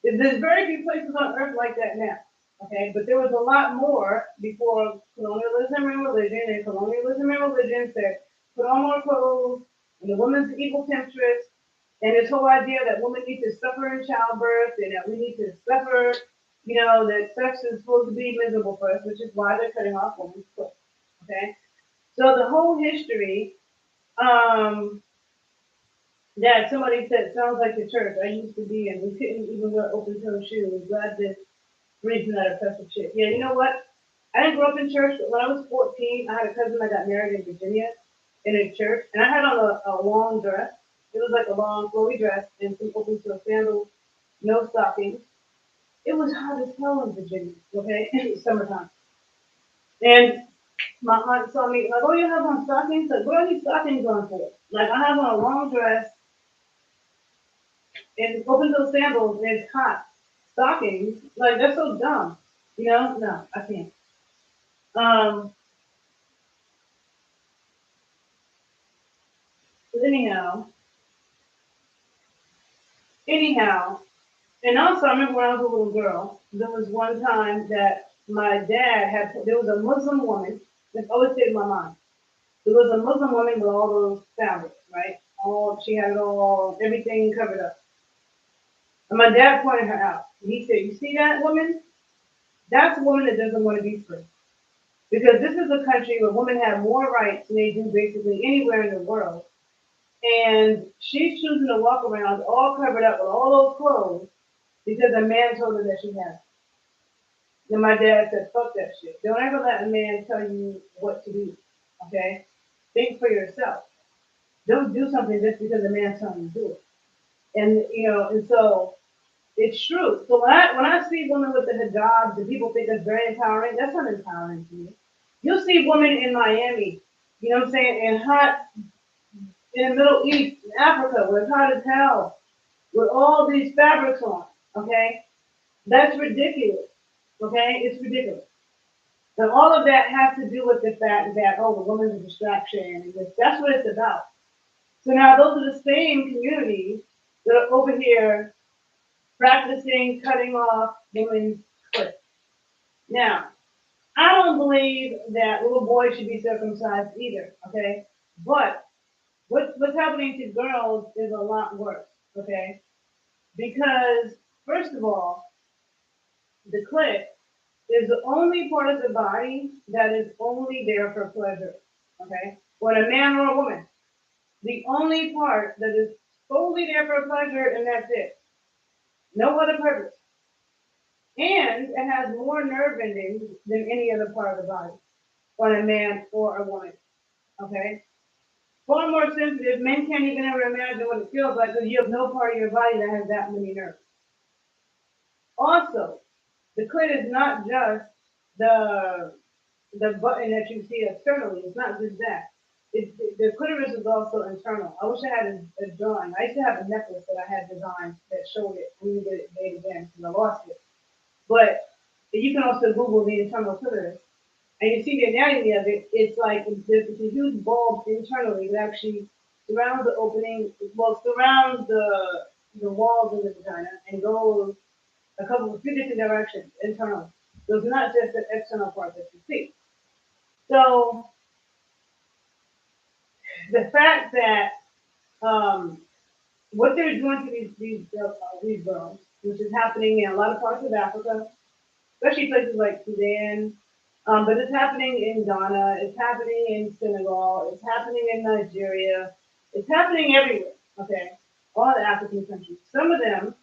There's very few places on earth like that now, okay? But there was a lot more before colonialism and religion, and colonialism and religion said, put on more clothes, and the woman's the equal temptress, and this whole idea that women need to suffer in childbirth, and that we need to suffer, that sex is supposed to be miserable for us, which is why they're cutting off women's clothes, okay? So the whole history, um, yeah, somebody said, sounds like the church I used to be in. We couldn't even wear open toe shoes. Glad this reason that oppressive shit. Yeah, you know what? I didn't grow up in church, but when I was 14, I had a cousin that got married in Virginia in a church, and I had on a long dress. It was like a long, flowy dress and some open toe sandals, no stockings. It was hot as hell in Virginia, okay? It was summertime. And my aunt saw me, like, oh, you have on stockings? Like, what are these stockings on for? Like, I have on a long dress and open those sandals and it's hot. Stockings, like they're so dumb. No, I can't. Um, but anyhow, and also I remember when I was a little girl, there was one time that my dad there was a Muslim woman, that's always stayed in my mind. There was a Muslim woman with all those fabrics, right? She had it all, everything covered up. And my dad pointed her out. He said, you see that woman? That's a woman that doesn't want to be free. Because this is a country where women have more rights than they do basically anywhere in the world. And she's choosing to walk around all covered up with all those clothes because a man told her that she has. And my dad said, fuck that shit. Don't ever let a man tell you what to do. Okay? Think for yourself. Don't do something just because a man's telling you to do it. And so it's true. So when I see women with the hijabs and people think that's very empowering, that's not empowering to me. You'll see women in Miami, you know what I'm saying, in the Middle East, in Africa, where it's hot as hell, with all these fabrics on, okay? That's ridiculous, okay? It's ridiculous. And all of that has to do with the fact that, oh, the woman's a distraction, and that's what it's about. So now those are the same communities that are over here practicing cutting off women's clits. Now, I don't believe that little boys should be circumcised either, okay? But what's happening to girls is a lot worse, okay? Because, first of all, the clit is the only part of the body that is only there for pleasure, okay? Whether a man or a woman, the only part that is solely there for pleasure, and that's it. No other purpose. And it has more nerve endings than any other part of the body, on a man or a woman, okay? Far more sensitive. Men can't even ever imagine what it feels like because you have no part of your body that has that many nerves. Also, the clit is not just the the button that you see externally. It's not just that. The clitoris is also internal. I wish I had a drawing. I used to have a necklace that I had designed that showed it. We did it made again because I lost it. But you can also Google the internal clitoris, and you see the anatomy of it. It's like it's a huge bulb internally that actually surrounds the opening, well, surrounds the walls of the vagina and goes a few different directions internally. So it's not just the external part that you see. So the fact that what they're doing to these girls, which is happening in a lot of parts of Africa, especially places like Sudan, but it's happening in Ghana, it's happening in Senegal, it's happening in Nigeria, it's happening everywhere. Okay, all the African countries. Some of them,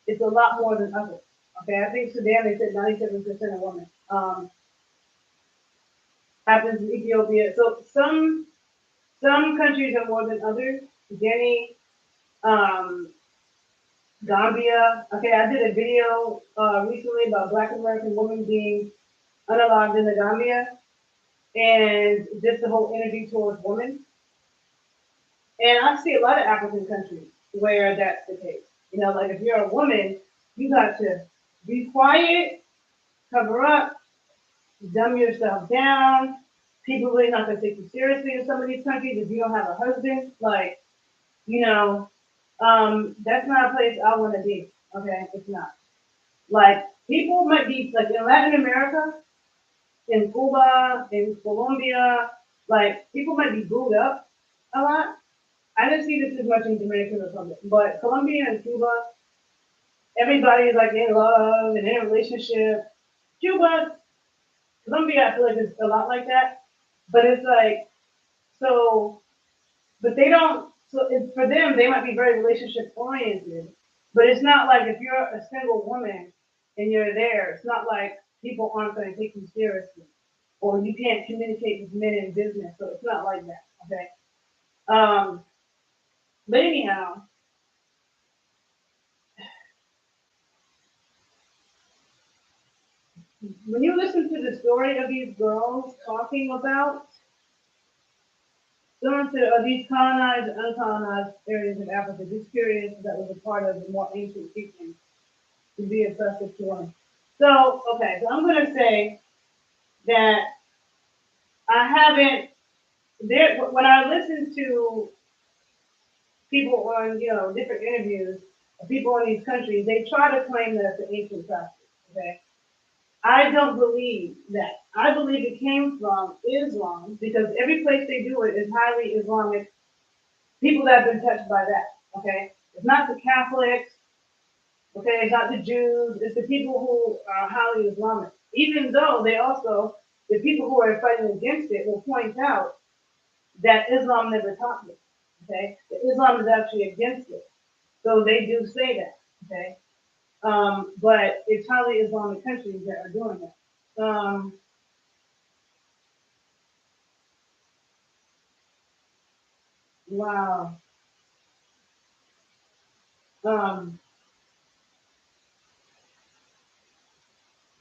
it's a lot more than others. Okay, I think Sudan they said 97% of women. Happens in Ethiopia. So some countries are more than others. Guinea, um, Gambia. Okay, I did a video recently about Black American women being unalived in the Gambia and just the whole energy towards women. And I see a lot of African countries where that's the case. Like if you're a woman, you got to be quiet, cover up, dumb yourself down. People really not gonna take you seriously in some of these countries if you don't have a husband. Like, you know, That's not a place I want to be. Okay, it's not. Like people might be like in Latin America, in Cuba, in Colombia, like people might be booed up a lot. I didn't see this as much in Dominican Republic, but Colombia and Cuba, everybody is like in love and in a relationship. Cuba, Colombia, I feel like it's a lot like that, but it's like so. But they don't. So it's, for them, they might be very relationship oriented, but it's not like if you're a single woman and you're there, it's not like people aren't going to take you seriously, or you can't communicate with men in business. So it's not like that. Okay. Um, but anyhow, when you listen to the story of these girls talking about going to these colonized and uncolonized areas of Africa, just curious that was a part of the more ancient teachings to be oppressive to women. So, okay, so I'm going to say that I haven't, there, when I listen to people on, different interviews of people in these countries, they try to claim that it's an ancient practice, okay? I don't believe that. I believe it came from Islam because every place they do it is highly Islamic people that have been touched by that, okay? It's not the Catholics, okay? It's not the Jews, it's the people who are highly Islamic. Even though they also, the people who are fighting against it will point out that Islam never taught this, okay? That Islam is actually against it. So they do say that, okay? But it's highly Islamic countries that are doing that. Wow. Um,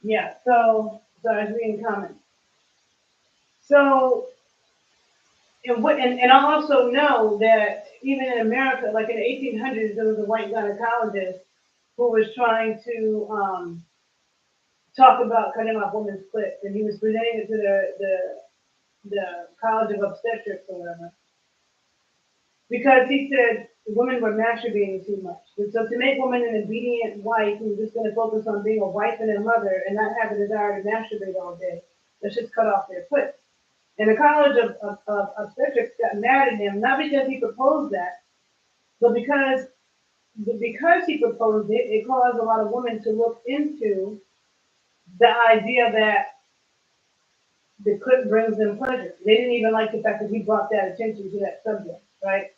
yeah, so I was reading comments. So and I also know that even in America, like in the 1800s, there was a white gynecologist who was trying to talk about cutting off women's clit, and he was presenting it to the College of Obstetrics or whatever, because he said women were masturbating too much. And so to make women an obedient wife who's just going to focus on being a wife and a mother and not have a desire to masturbate all day, let's just cut off their clit. And the College of Obstetrics got mad at him, not because he proposed that, but because he proposed it, it caused a lot of women to look into the idea that the clit brings them pleasure. They didn't even like the fact that he brought that attention to that subject, right?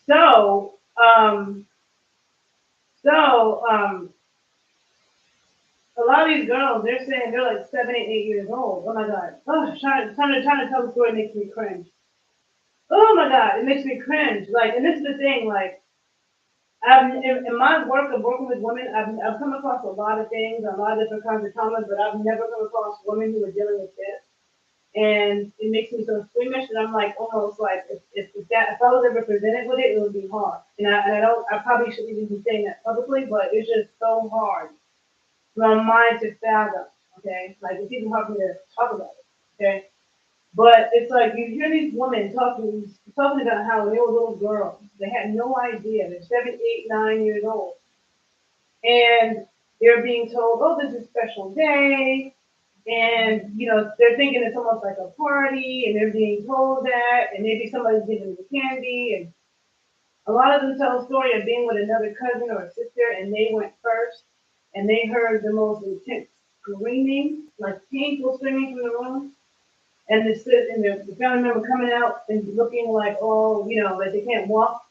So, so a lot of these girls, they're saying they're like 7 and 8 years old. Oh my God. Oh, trying to tell the story makes me cringe. Oh my God, it makes me cringe. Like, and this is the thing, like, in my work of working with women, I've come across a lot of things, a lot of different kinds of traumas, but I've never come across women who are dealing with this. And it makes me so squeamish that I'm like almost like if I was ever presented with it, it would be hard. And I don't I probably shouldn't even be saying that publicly, but it's just so hard for my mind to fathom. Okay, like it's even hard for me to talk about it. Okay, but it's like you hear these women talking about how they were little girls. They had no idea. They're 7, 8, 9 years old, and they're being told, "Oh, this is a special day," and they're thinking it's almost like a party, and they're being told that, and maybe somebody's giving them candy, and a lot of them tell a story of being with another cousin or a sister, and they went first, and they heard the most intense screaming, like painful screaming from the room and the family member coming out and looking like, oh, like they can't walk.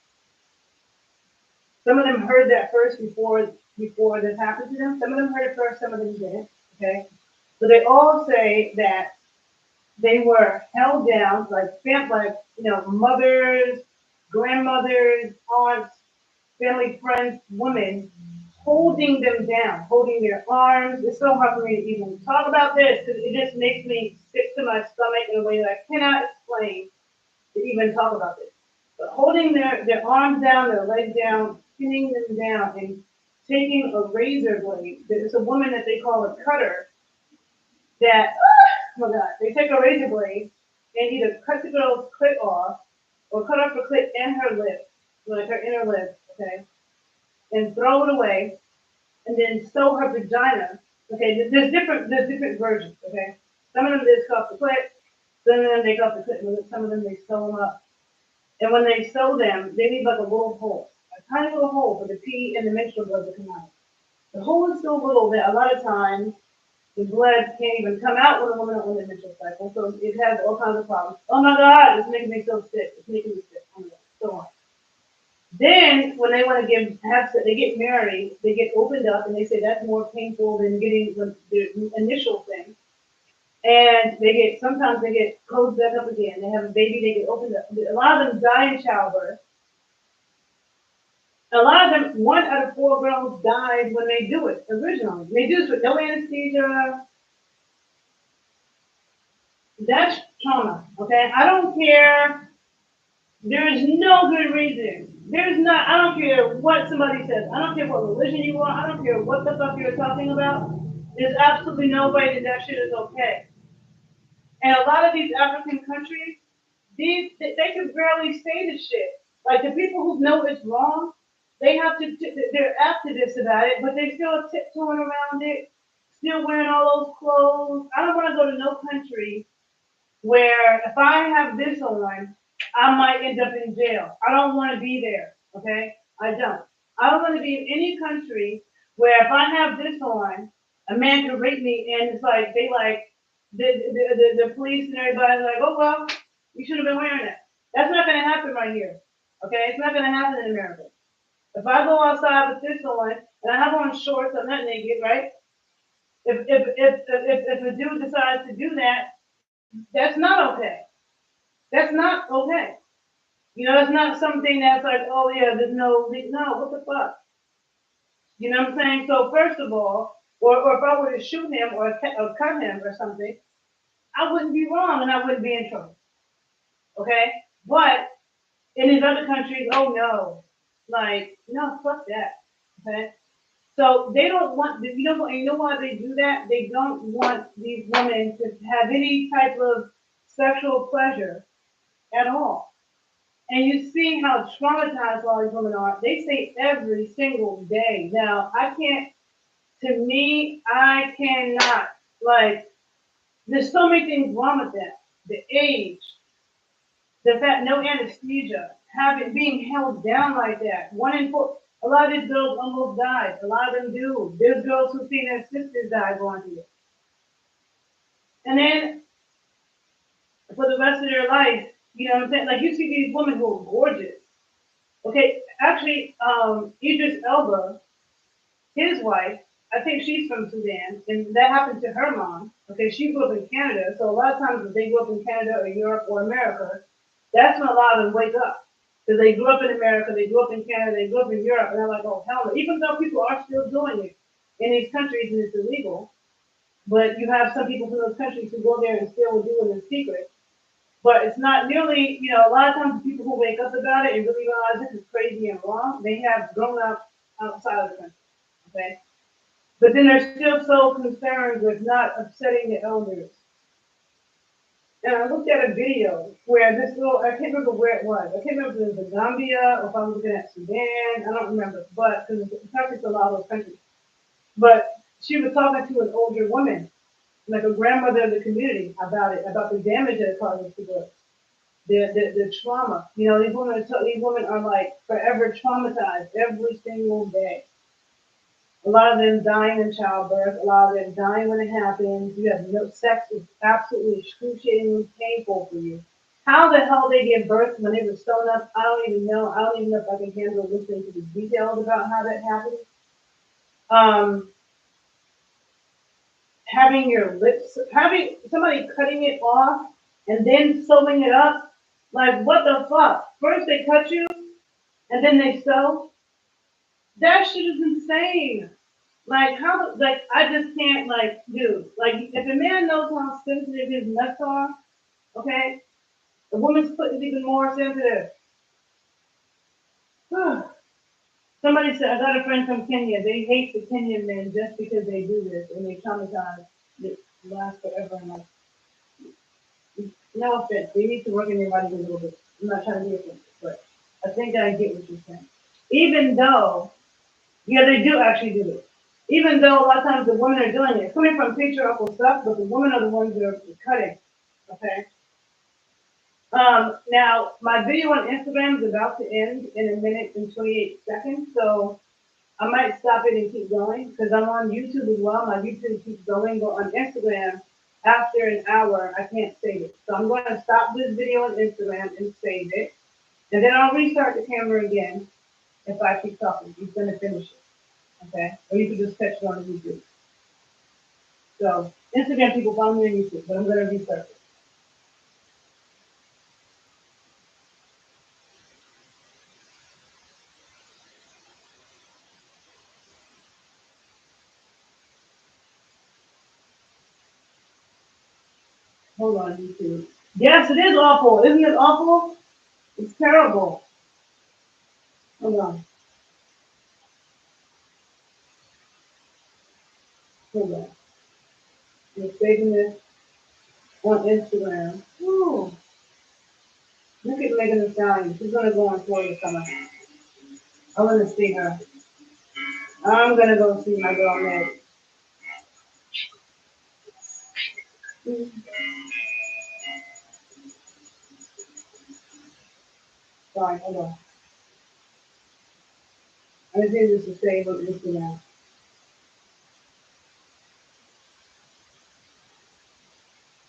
Some of them heard that first before this happened to them. Some of them heard it first, some of them didn't. Okay, so they all say that they were held down like mothers, grandmothers, aunts, family friends, women holding them down, holding their arms. It's so hard for me to even talk about this because it just makes me sick to my stomach in a way that I cannot explain to even talk about this. But holding their arms down, their legs down, pinning them down, and taking a razor blade. There's a woman that they call a cutter that, oh my God, they take a razor blade and either cut the girl's clit off or cut off her clit and her lip like her inner lip, okay, and throw it away, and then sew her vagina. Okay, there's different versions. Okay, some of them they cuff the clit, some of them they cuff the clit, and some of them they sew them up. And when they sew them, they leave like a little hole, a tiny little hole for the pee and the menstrual blood to come out. The hole is so little that a lot of times the blood can't even come out when a woman on the menstrual cycle, so it has all kinds of problems. Oh my God, it's making me so sick. It's making me sick. Oh my God, so on. Then, when they want to have sex, they get married, they get opened up, and they say that's more painful than getting the initial thing. And sometimes they get closed back up again. They have a baby, they get opened up. A lot of them die in childbirth. A lot of them, 1 out of 4 girls died when they do it originally. They do this with no anesthesia. That's trauma, okay? I don't care. There is no good reason. There's not, I don't care what somebody says. I don't care what religion you are. I don't care what the fuck you're talking about. There's absolutely no way that shit is okay. And a lot of these African countries, they can barely say the shit. Like the people who know it's wrong, they're activists about it, but they still tiptoeing around it, still wearing all those clothes. I don't want to go to no country where if I have this on, I might end up in jail. I don't want to be there. Okay, I don't. I don't want to be in any country where if I have this on, a man can rape me, and it's like they like the police and everybody's like, oh well, you should have been wearing that. That's not going to happen right here. Okay, it's not going to happen in America. If I go outside with this on and I have on shorts, I'm not naked, right? If a dude decides to do that, that's not okay. That's not okay. You know, it's not something that's like, oh yeah, there's no, what the fuck? You know what I'm saying? So first of all, or if I were to shoot him or cut him or something, I wouldn't be wrong and I wouldn't be in trouble. Okay? But in these other countries, oh no, like no, fuck that. Okay? So they don't want, you know why they do that? They don't want these women to have any type of sexual pleasure at all. And you see how traumatized all these women are. They say every single day. Now, to me, I cannot. Like, there's so many things wrong with that. The age, the fact, no anesthesia, being held down like that. 1 in 4, a lot of these girls almost died. A lot of them do. There's girls who've seen their sisters die going through it. And then, for the rest of their life, you know what I'm saying? Like, you see these women who are gorgeous. Okay, actually, Idris Elba, his wife, I think she's from Sudan, and that happened to her mom. Okay, she grew up in Canada, so a lot of times if they grew up in Canada or Europe or America, that's when a lot of them wake up. Because they grew up in America, they grew up in Canada, they grew up in Europe, and they're like, oh, hell no. Even though people are still doing it in these countries and it's illegal, but you have some people from those countries who go there and still do it in secret. But it's not nearly, a lot of times the people who wake up about it and really realize this is crazy and wrong, they have grown up outside of the country. Okay? But then they're still so concerned with not upsetting the elders. And I looked at a video where this little, I can't remember where it was. I can't remember if it was Gambia or if I was looking at Sudan. I don't remember. But, because it's countries a lot of those countries. But she was talking to an older woman, like a grandmother of the community, about it, about the damage that it causes to girls. The trauma. These women are like forever traumatized every single day. A lot of them dying in childbirth, a lot of them dying when it happens. You have no sex is absolutely excruciatingly painful for you. How the hell they give birth when they were sewn up, I don't even know. I don't even know if I can handle listening to the details about how that happened. Um, having somebody cutting it off and then sewing it up, like what the fuck? First they cut you and then they sew. That shit is insane. Like how? Like I just can't. Like dude. Like if a man knows how sensitive his nuts are, okay, the woman's foot is even more sensitive. Somebody said I got a friend from Kenya. They hate the Kenyan men just because they do this and they traumatize. It lasts forever. And like, no offense, they need to work in their bodies a little bit. I'm not trying to be offensive, but I think I get what you're saying. Even though, yeah, they do actually do it. Even though a lot of times the women are doing it, it's coming from patriarchal stuff, but the women are the ones that are cutting. Okay. Now my video on Instagram is about to end in a minute and 28 seconds, so I might stop it and keep going because I'm on YouTube as well. My YouTube keeps going, but on Instagram, after an hour, I can't save it. So I'm going to stop this video on Instagram and save it, and then I'll restart the camera again if I keep talking. He's going to finish it, okay? Or you can just catch it on YouTube. So Instagram people follow me on YouTube, but I'm going to restart it. Hold on, YouTube. Yes, it is awful. Isn't it awful? It's terrible. Hold on. Hold on. I'm saving this on Instagram. Ooh. Look at Megan Thee Stallion. She's gonna go on tour this summer. I wanna see her. I'm gonna go see my girl Meg. Sorry, hold on. I just need this to save on Instagram.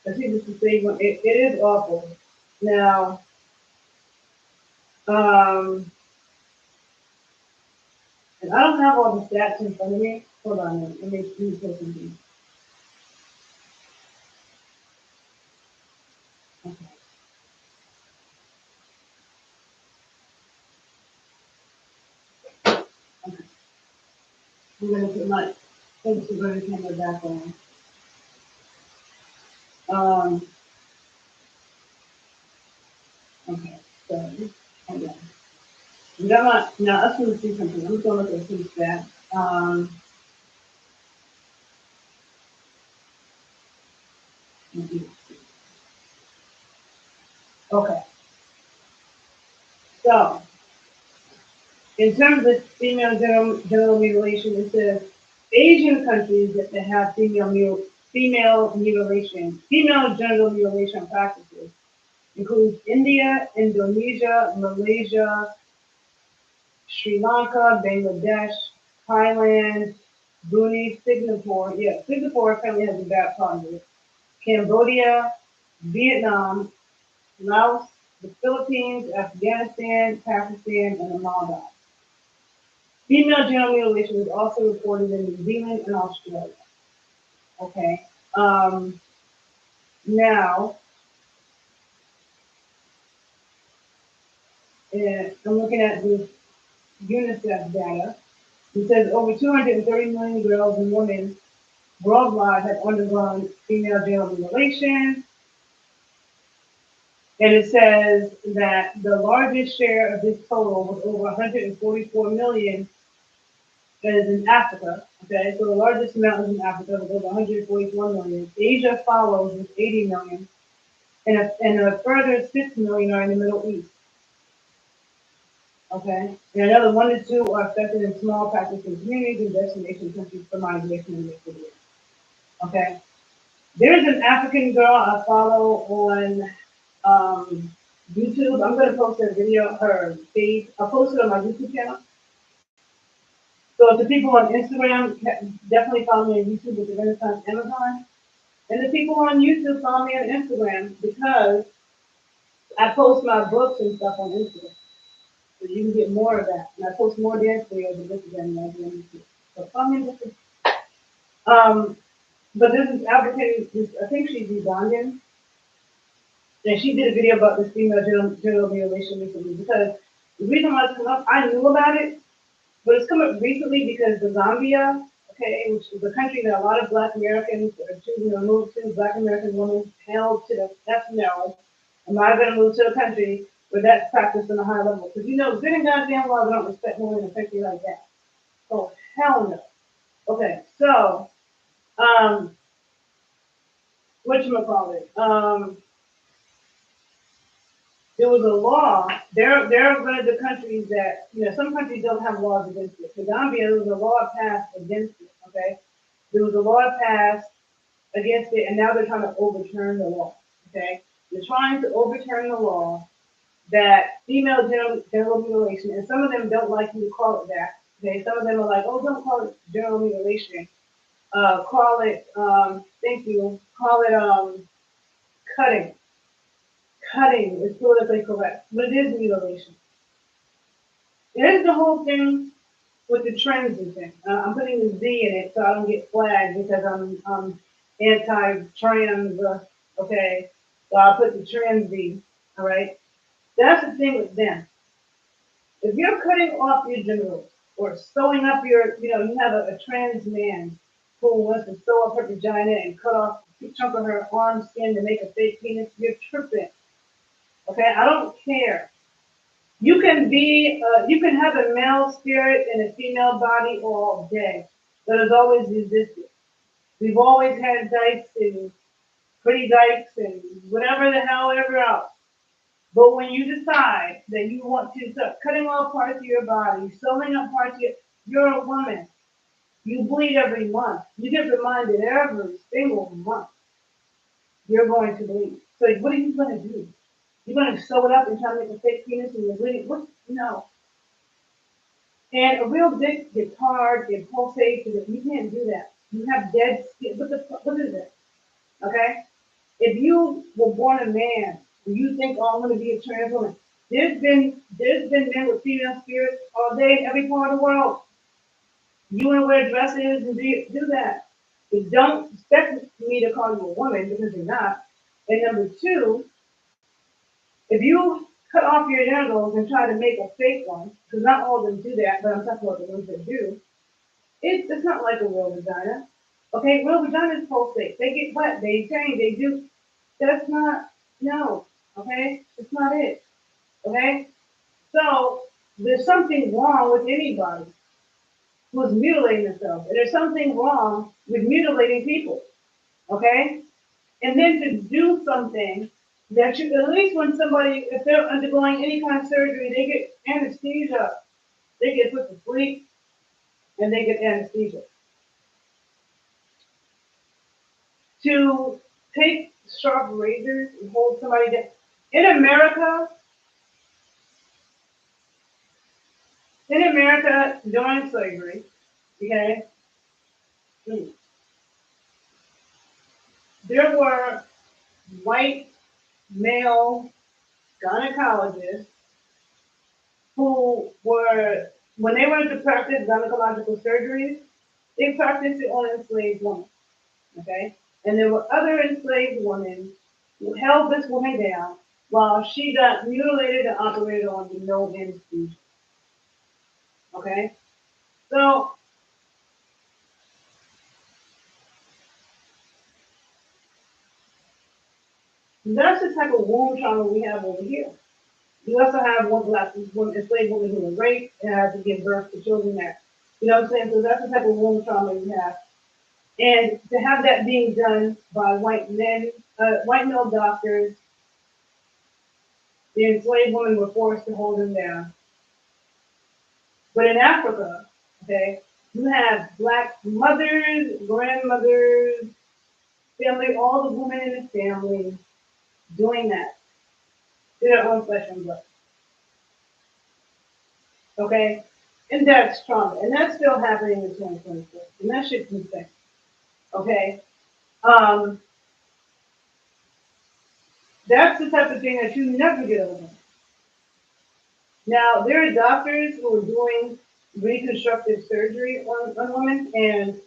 I see this to save on it is awful. Now, and I don't have all the stats in front of me. Hold on, let me say something. Okay. Okay. I'm gonna put my Instagram camera back on. Um, okay, so hold on. Now let's see something. I'm just gonna look at some stats. Okay, so in terms of female genital mutilation, it says Asian countries that have female genital mutilation practices include India, Indonesia, Malaysia, Sri Lanka, Bangladesh, Thailand, Brunei, Singapore. Yeah, Singapore currently has a bad problem with it. Cambodia, Vietnam, Laos, the Philippines, Afghanistan, Pakistan, and the Maldives. Female genital mutilation is also reported in New Zealand and Australia. Okay. Now, I'm looking at this UNICEF data. It says over 230 million girls and women worldwide have undergone female genital mutilation. And it says that the largest share of this total was over 144 million is in Africa. Okay, so the largest amount is in Africa with over 144 million. Asia follows with 80 million, and a further 6 million are in the Middle East. Okay, and another 1 to 2 are affected in small practicing communities and destination countries for migration and mixed. Okay, there's an African girl I follow on YouTube. I'm gonna post her video, her page. I'll post it on my YouTube channel. So the people on Instagram definitely follow me on YouTube with the Renaissance Amazon. And the people on YouTube follow me on Instagram because I post my books and stuff on Instagram. So you can get more of that. And I post more dance videos on Instagram than I do on YouTube. So follow me on Instagram. But this is African, I think she's Ugandan. And she did a video about this female genital mutilation recently because the reason why it's come up, I knew about it, but it's come up recently because the Zambia, okay, which is a country that a lot of Black Americans are choosing to move to, Black American women held to the death knell. Am I going to move to a country where that's practiced on a high level? Because you know, good and goddamn well, they don't respect women in a country like that. Oh, hell no. Okay, so, whatchamacallit? there was a law. They're one of the countries that, some countries don't have laws against it. For Gambia, there was a law passed against it. Okay, there was a law passed against it, and now they're trying to overturn the law. Okay, they're trying to overturn the law that female genital mutilation, and some of them don't like you to call it that. Okay, some of them are like, oh, don't call it genital mutilation. Call it, thank you, call it cutting. Cutting is politically correct, but it is mutilation. There's the whole thing with the trends and thing. I'm putting the Z in it so I don't get flagged because I'm anti-trans. Okay, so I'll put the trans Z. All right, that's the thing with them. If you're cutting off your genitals or sewing up you have a trans man who wants to sew up her vagina and cut off a chunk of her arm skin to make a fake penis, you're tripping. Okay, I don't care. You can have a male spirit and a female body all day, but it's always existed. We've always had dykes and pretty dykes and whatever the hell ever else. But when you decide that you want to start cutting off parts of your body, sewing up parts of you're a woman. You bleed every month. You get reminded every single month you're going to bleed. So what are you going to do? You're going to sew it up and try to make a fake penis and you're bleeding? What? No. And a real dick gets hard, it pulsates, and you can't do that. You have dead skin. What is it? Okay? If you were born a man and you think, oh, I'm going to be a trans woman, there's been men with female spirits all day in every part of the world. You want to wear dresses and do that. But don't expect me to call you a woman because you're not. And number two, if you cut off your genitals and try to make a fake one, because not all of them do that, but I'm talking about the ones that do, it's not like a real vagina. Okay, real vaginas pulsate. They get wet, they change, they do. That's not, no, okay? That's not it, okay? So there's something wrong with anybody who's mutilating themselves. And there's something wrong with mutilating people, okay? And then to do something that you, at least when somebody, if they're undergoing any kind of surgery, they get anesthesia. They get put to sleep and they get anesthesia. To take sharp razors and hold somebody down. In America during slavery, okay, there were white male gynecologists who were, when they wanted to practice gynecological surgeries, they practiced it on enslaved women, okay? And there were other enslaved women who held this woman down while she got mutilated and operated on with no anesthesia, okay? So that's the type of womb trauma we have over here. We also have one enslaved women who were raped and had to give birth to children that, you know what I'm saying? So that's the type of womb trauma we have. And to have that being done by white men, white male doctors, the enslaved women were forced to hold them down. But in Africa, okay, you have black mothers, grandmothers, family, all the women in the family doing that to their own flesh and blood. Okay? And that's trauma. And that's still happening in 2024. And that shit's insane. Okay? Um, that's the type of thing that you never get over. Now, there are doctors who are doing reconstructive surgery on women, and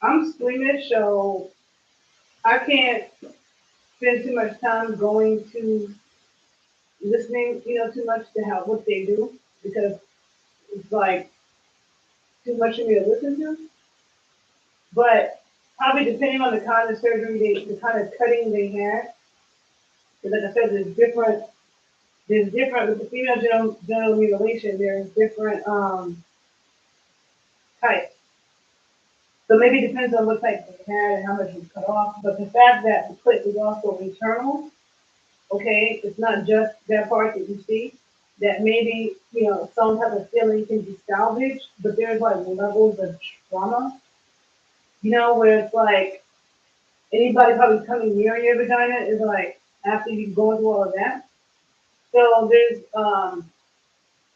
I'm squeamish, so I can't spend too much time going to listening, too much to how what they do because it's like too much for me to listen to. But probably depending on the kind of surgery, the kind of cutting they had, because like I said, there's different with the female genital mutilation. There's different types. So maybe it depends on what type they had and how much was cut off. But the fact that the clit is also internal, okay, it's not just that part that you see. That maybe, some type of feeling can be salvaged, but there's like levels of trauma, where it's like anybody probably coming near your vagina is like after you've gone through all of that. So there's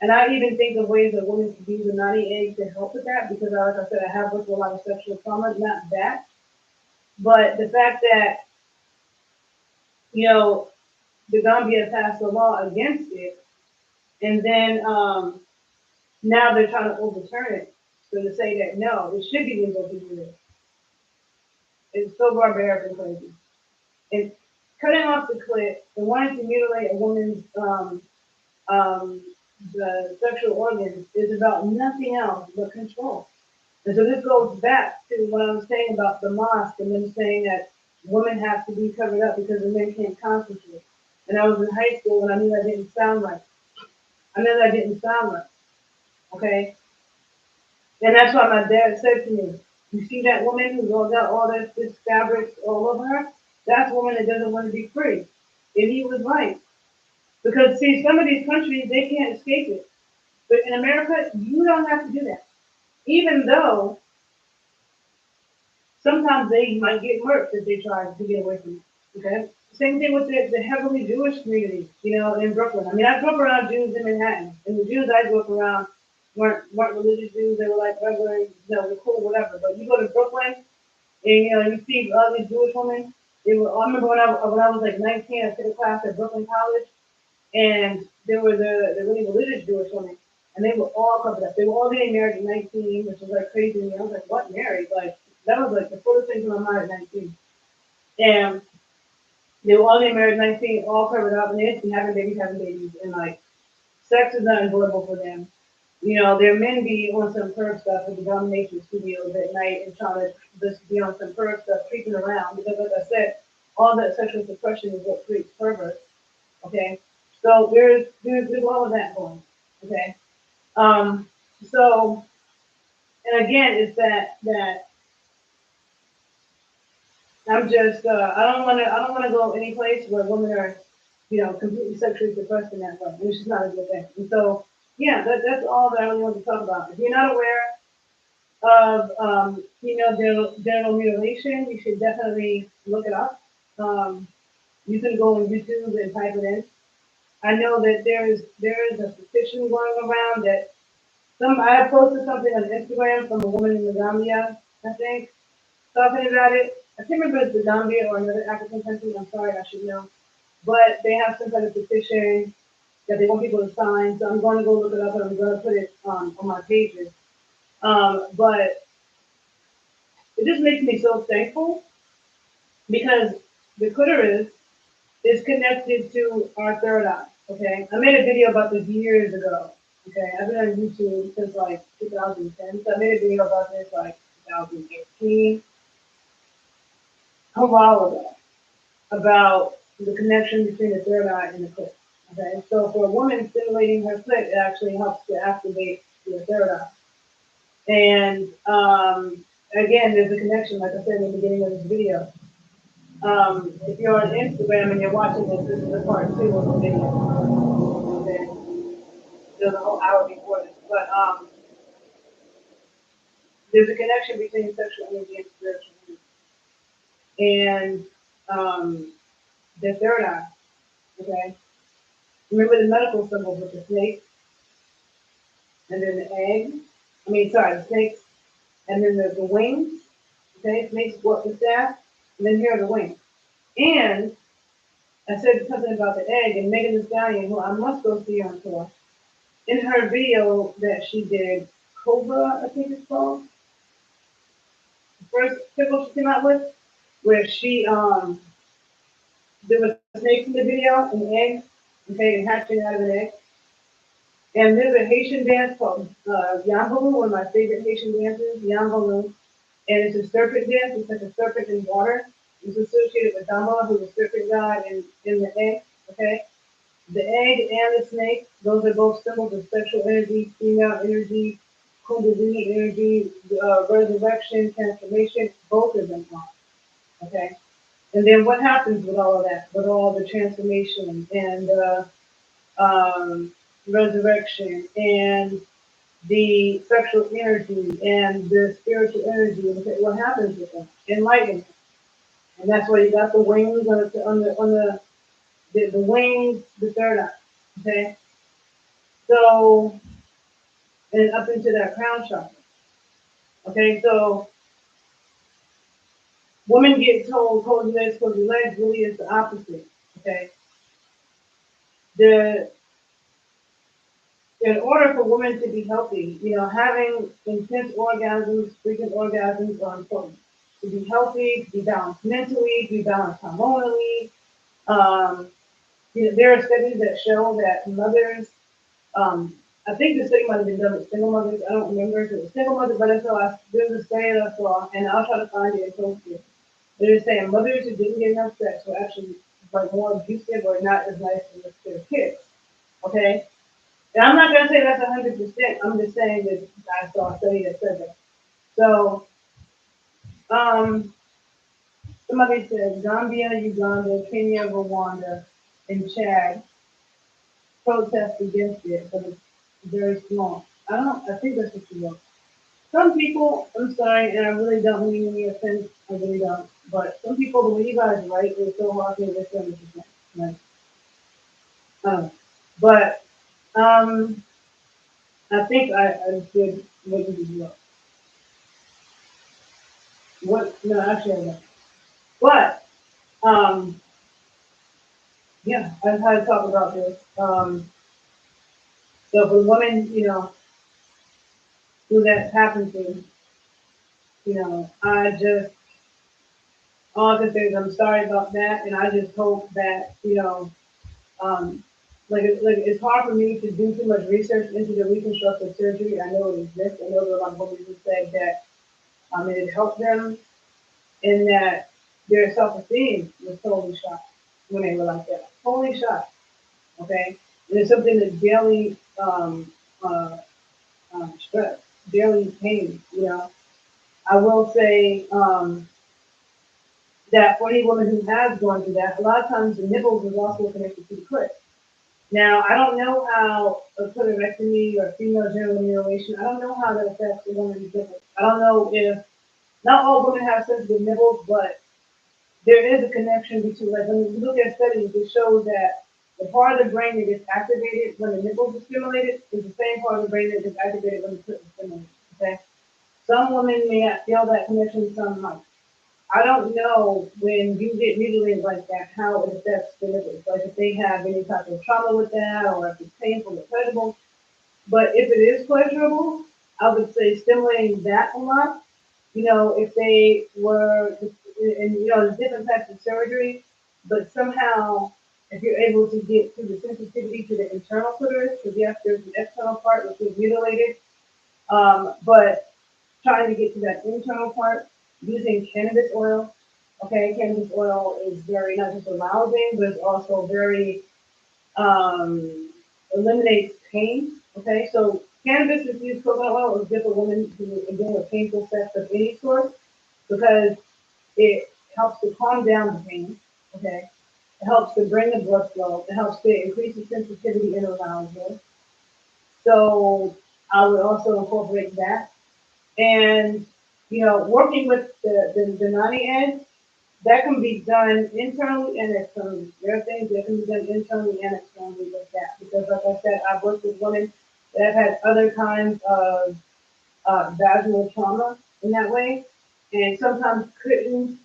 and I even think of ways that women can use a naughty egg to help with that because, like I said, I have worked with a lot of sexual trauma, not that, but the fact that, you know, the Gambia passed a law against it, and then now they're trying to overturn it. So to say that no, it should be legal to do this. It's so barbaric and crazy. And cutting off the clit and wanting to mutilate a woman's um, the sexual organs is about nothing else but control. And so this goes back to what I was saying about the mosque and them saying that women have to be covered up because the men can't concentrate. And I was in high school and I knew that didn't sound right. I knew that didn't sound right. Okay? And that's why my dad said to me, you see that woman who's all got all this fabric all over her? That's a woman that doesn't want to be free. And he was right. Because see, some of these countries they can't escape it. But in America, you don't have to do that. Even though sometimes they might get murked if they try to get away from it. Okay? Same thing with the heavily Jewish community, in Brooklyn. I mean, I grew up around Jews in Manhattan, and the Jews I grew up around weren't religious Jews. They were like regular, they're cool, whatever. But you go to Brooklyn, and you see all these Jewish women. I remember when I was like 19, I took a class at Brooklyn College, and there were the really religious Jewish women, and they were all covered up. They were all getting married at 19, which was like crazy to me. I was like, what married? Like that was like the first thing to my mind at 19. And they were all getting married at 19, all covered up, and they just be having babies, and like sex is not enjoyable for them. Their men be on some perv stuff with the domination studios at night and trying to just be on some perv stuff, creeping around because, like I said, all that sexual suppression is what creates perverts. Okay, so there's all of that going. Okay, um, so and again, it's that I'm just I don't want to go any place where women are completely sexually suppressed in that way, which is not a good thing. And so yeah, that's all that I really want to talk about. If you're not aware of genital mutilation, you should definitely look it up. You can go on YouTube and type it in. I know that there is a petition going around that I posted something on Instagram from a woman in the Gambia, I think, talking about it. I can't remember if it's the Gambia or another African country. I'm sorry, I should know. But they have some kind of petition that they want people to sign. So I'm going to go look it up and I'm going to put it on my pages. But it just makes me so thankful because the clitoris is connected to our third eye. Okay, I made a video about this years ago. Okay, I've been on YouTube since like 2010, so I made a video about this like 2018, a while ago, about the connection between the third eye and the clit. Okay, so for a woman stimulating her clit, it actually helps to activate the third eye. And again, there's a connection, like I said in the beginning of this video. If you're on Instagram and you're watching this is the part 2 of the video. Okay, there's a whole hour before this, but there's a connection between sexual energy and spiritual energy. And the third eye. Okay, remember the medical symbols with the snake, and then the egg. The snakes, and then the wings. Okay, snakes go up the staff, and then here are the wings. And I said something about the egg, and Megan Thee Stallion, who I must go see on tour, in her video that she did, Cobra, I think it's called, the first pickle she came out with, where she there was snakes in the video and eggs, okay, and hatching out of an egg. And there's a Haitian dance called Yambalu, one of my favorite Haitian dances, Yambalu. And it's a serpent dance, it's like a serpent in water. It's associated with Dambala, who's a serpent god in the egg, okay? The egg and the snake, those are both symbols of sexual energy, female energy, Kundalini energy, resurrection, transformation, both of them are. Okay? And then what happens with all of that, with all the transformation and um, resurrection and the sexual energy and the spiritual energy? What happens with them? Enlightenment. And that's why you got the wings on the wings, the third eye. Okay? So, and up into that crown chakra. Okay, so women get told, close your legs, really is the opposite. Okay, the in order for women to be healthy, having intense orgasms, frequent orgasms are important. To be healthy, to be balanced mentally, to be balanced hormonally. Um, there are studies that show that mothers, I think the study might have been done with single mothers. I don't remember if it was single mothers, but there's a study that I saw, and I'll try to find it and post it. They're saying mothers who didn't get enough sex were actually like more abusive or not as nice as their kids. Okay? And I'm not gonna say that's 100%. I'm just saying that I saw a study that said that. So, um, somebody said Zambia, Uganda, Kenya, Rwanda, and Chad protest against it, but it's very small. I think that's what you wrote. Some people, I'm sorry, and I really don't mean any offense, I really don't, but some people believe I was right, they're so happy with 70%. Right? But I think I did what you did well. What? No, actually, I don't. But yeah, I've had to talk about this. So for women, who that happened to, I just all I can say is I'm sorry about that, and I just hope that um, like it's hard for me to do too much research into the reconstructive surgery. I know it exists. I know there are a lot of women who said that it helped them and that their self-esteem was totally shot when they were like that. Totally shot. Okay? And it's something that daily uh, stress, daily pain, I will say that for any woman who has gone through that, a lot of times the nipples is also connected to the clit. Now, I don't know how a clitorectomy or female genital mutilation, I don't know how that affects a woman's nipples. I don't know if, not all women have sensitive nipples, but there is a connection between, like when you look at studies, it shows that the part of the brain that gets activated when the nipples are stimulated is the same part of the brain that gets activated when the clit is stimulated. Okay? Some women may not feel that connection, some might. I don't know when you get mutilated like that how it affects the nipples. Like if they have any type of trauma with that or if it's painful or pleasurable. But if it is pleasurable, I would say stimulating that a lot. If they were, and there's different types of surgery, but somehow if you're able to get to the sensitivity to the internal clitoris, because yes, there's an external part which is mutilated, but trying to get to that internal part using cannabis oil. Okay, cannabis oil is very not just arousing, but it's also very eliminates pain. Okay, so cannabis infused coconut oil is good for women who are dealing with painful sex of any sort because it helps to calm down the pain. Okay, it helps to bring the blood flow. It helps to increase the sensitivity and arousal. So I would also incorporate that. And working with the nani egg, that can be done internally and externally. There are things that can be done internally and externally with that. Because like I said, I've worked with women that have had other kinds of vaginal trauma in that way, and sometimes couldn't,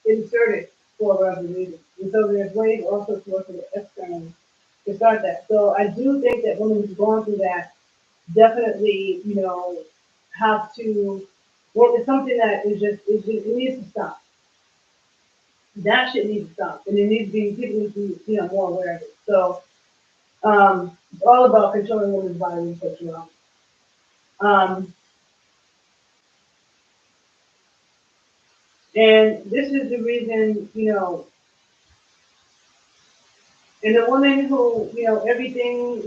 insert it for whatever reason. And so there's ways also to work with it externally to start that. So I do think that women who've gone through that definitely, have to work with something that it needs to stop. That shit needs to stop. And it needs to be, people need to be, more aware of it. So it's all about controlling women's body and sexuality. Um, and this is the reason, and the woman who, everything,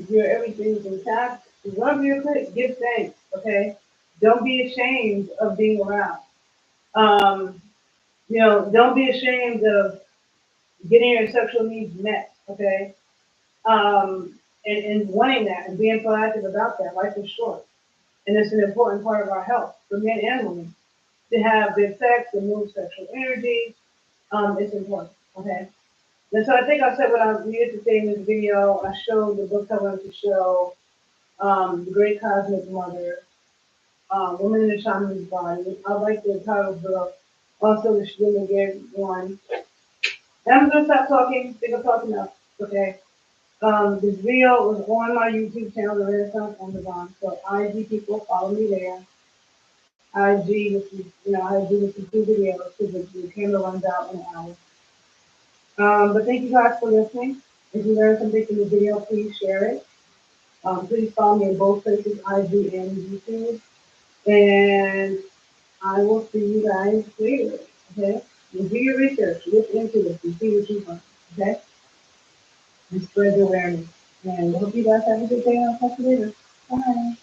your everything's intact, Love your clit. Give thanks. Okay. Don't be ashamed of being around. Um, don't be ashamed of getting your sexual needs met. Okay. And wanting that and being proactive about that. Life is short, and it's an important part of our health for men and women to have good sex and move sexual energy. It's important. Okay. And so I think I said what I needed to say in this video. I showed the book I wanted to show, The Great Cosmic Mother, Woman in the Shaman's Body. I like the title of the book. Also, the Women gave one. And I'm going to stop talking. I think I'm talking enough. Okay. This video was on my YouTube channel, The Renaissance Amazon. So IG people, follow me there. IG, which is, I do this in 2 videos because the camera runs out in an hour. But thank you guys for listening. If you learned something from the video, please share it. Please follow me in both places, IG and YouTube. And I will see you guys later. Okay? And do your research, look into it, and see what you find. Okay? And spread the awareness. And I hope you guys have a good day. I'll talk to you later. Bye.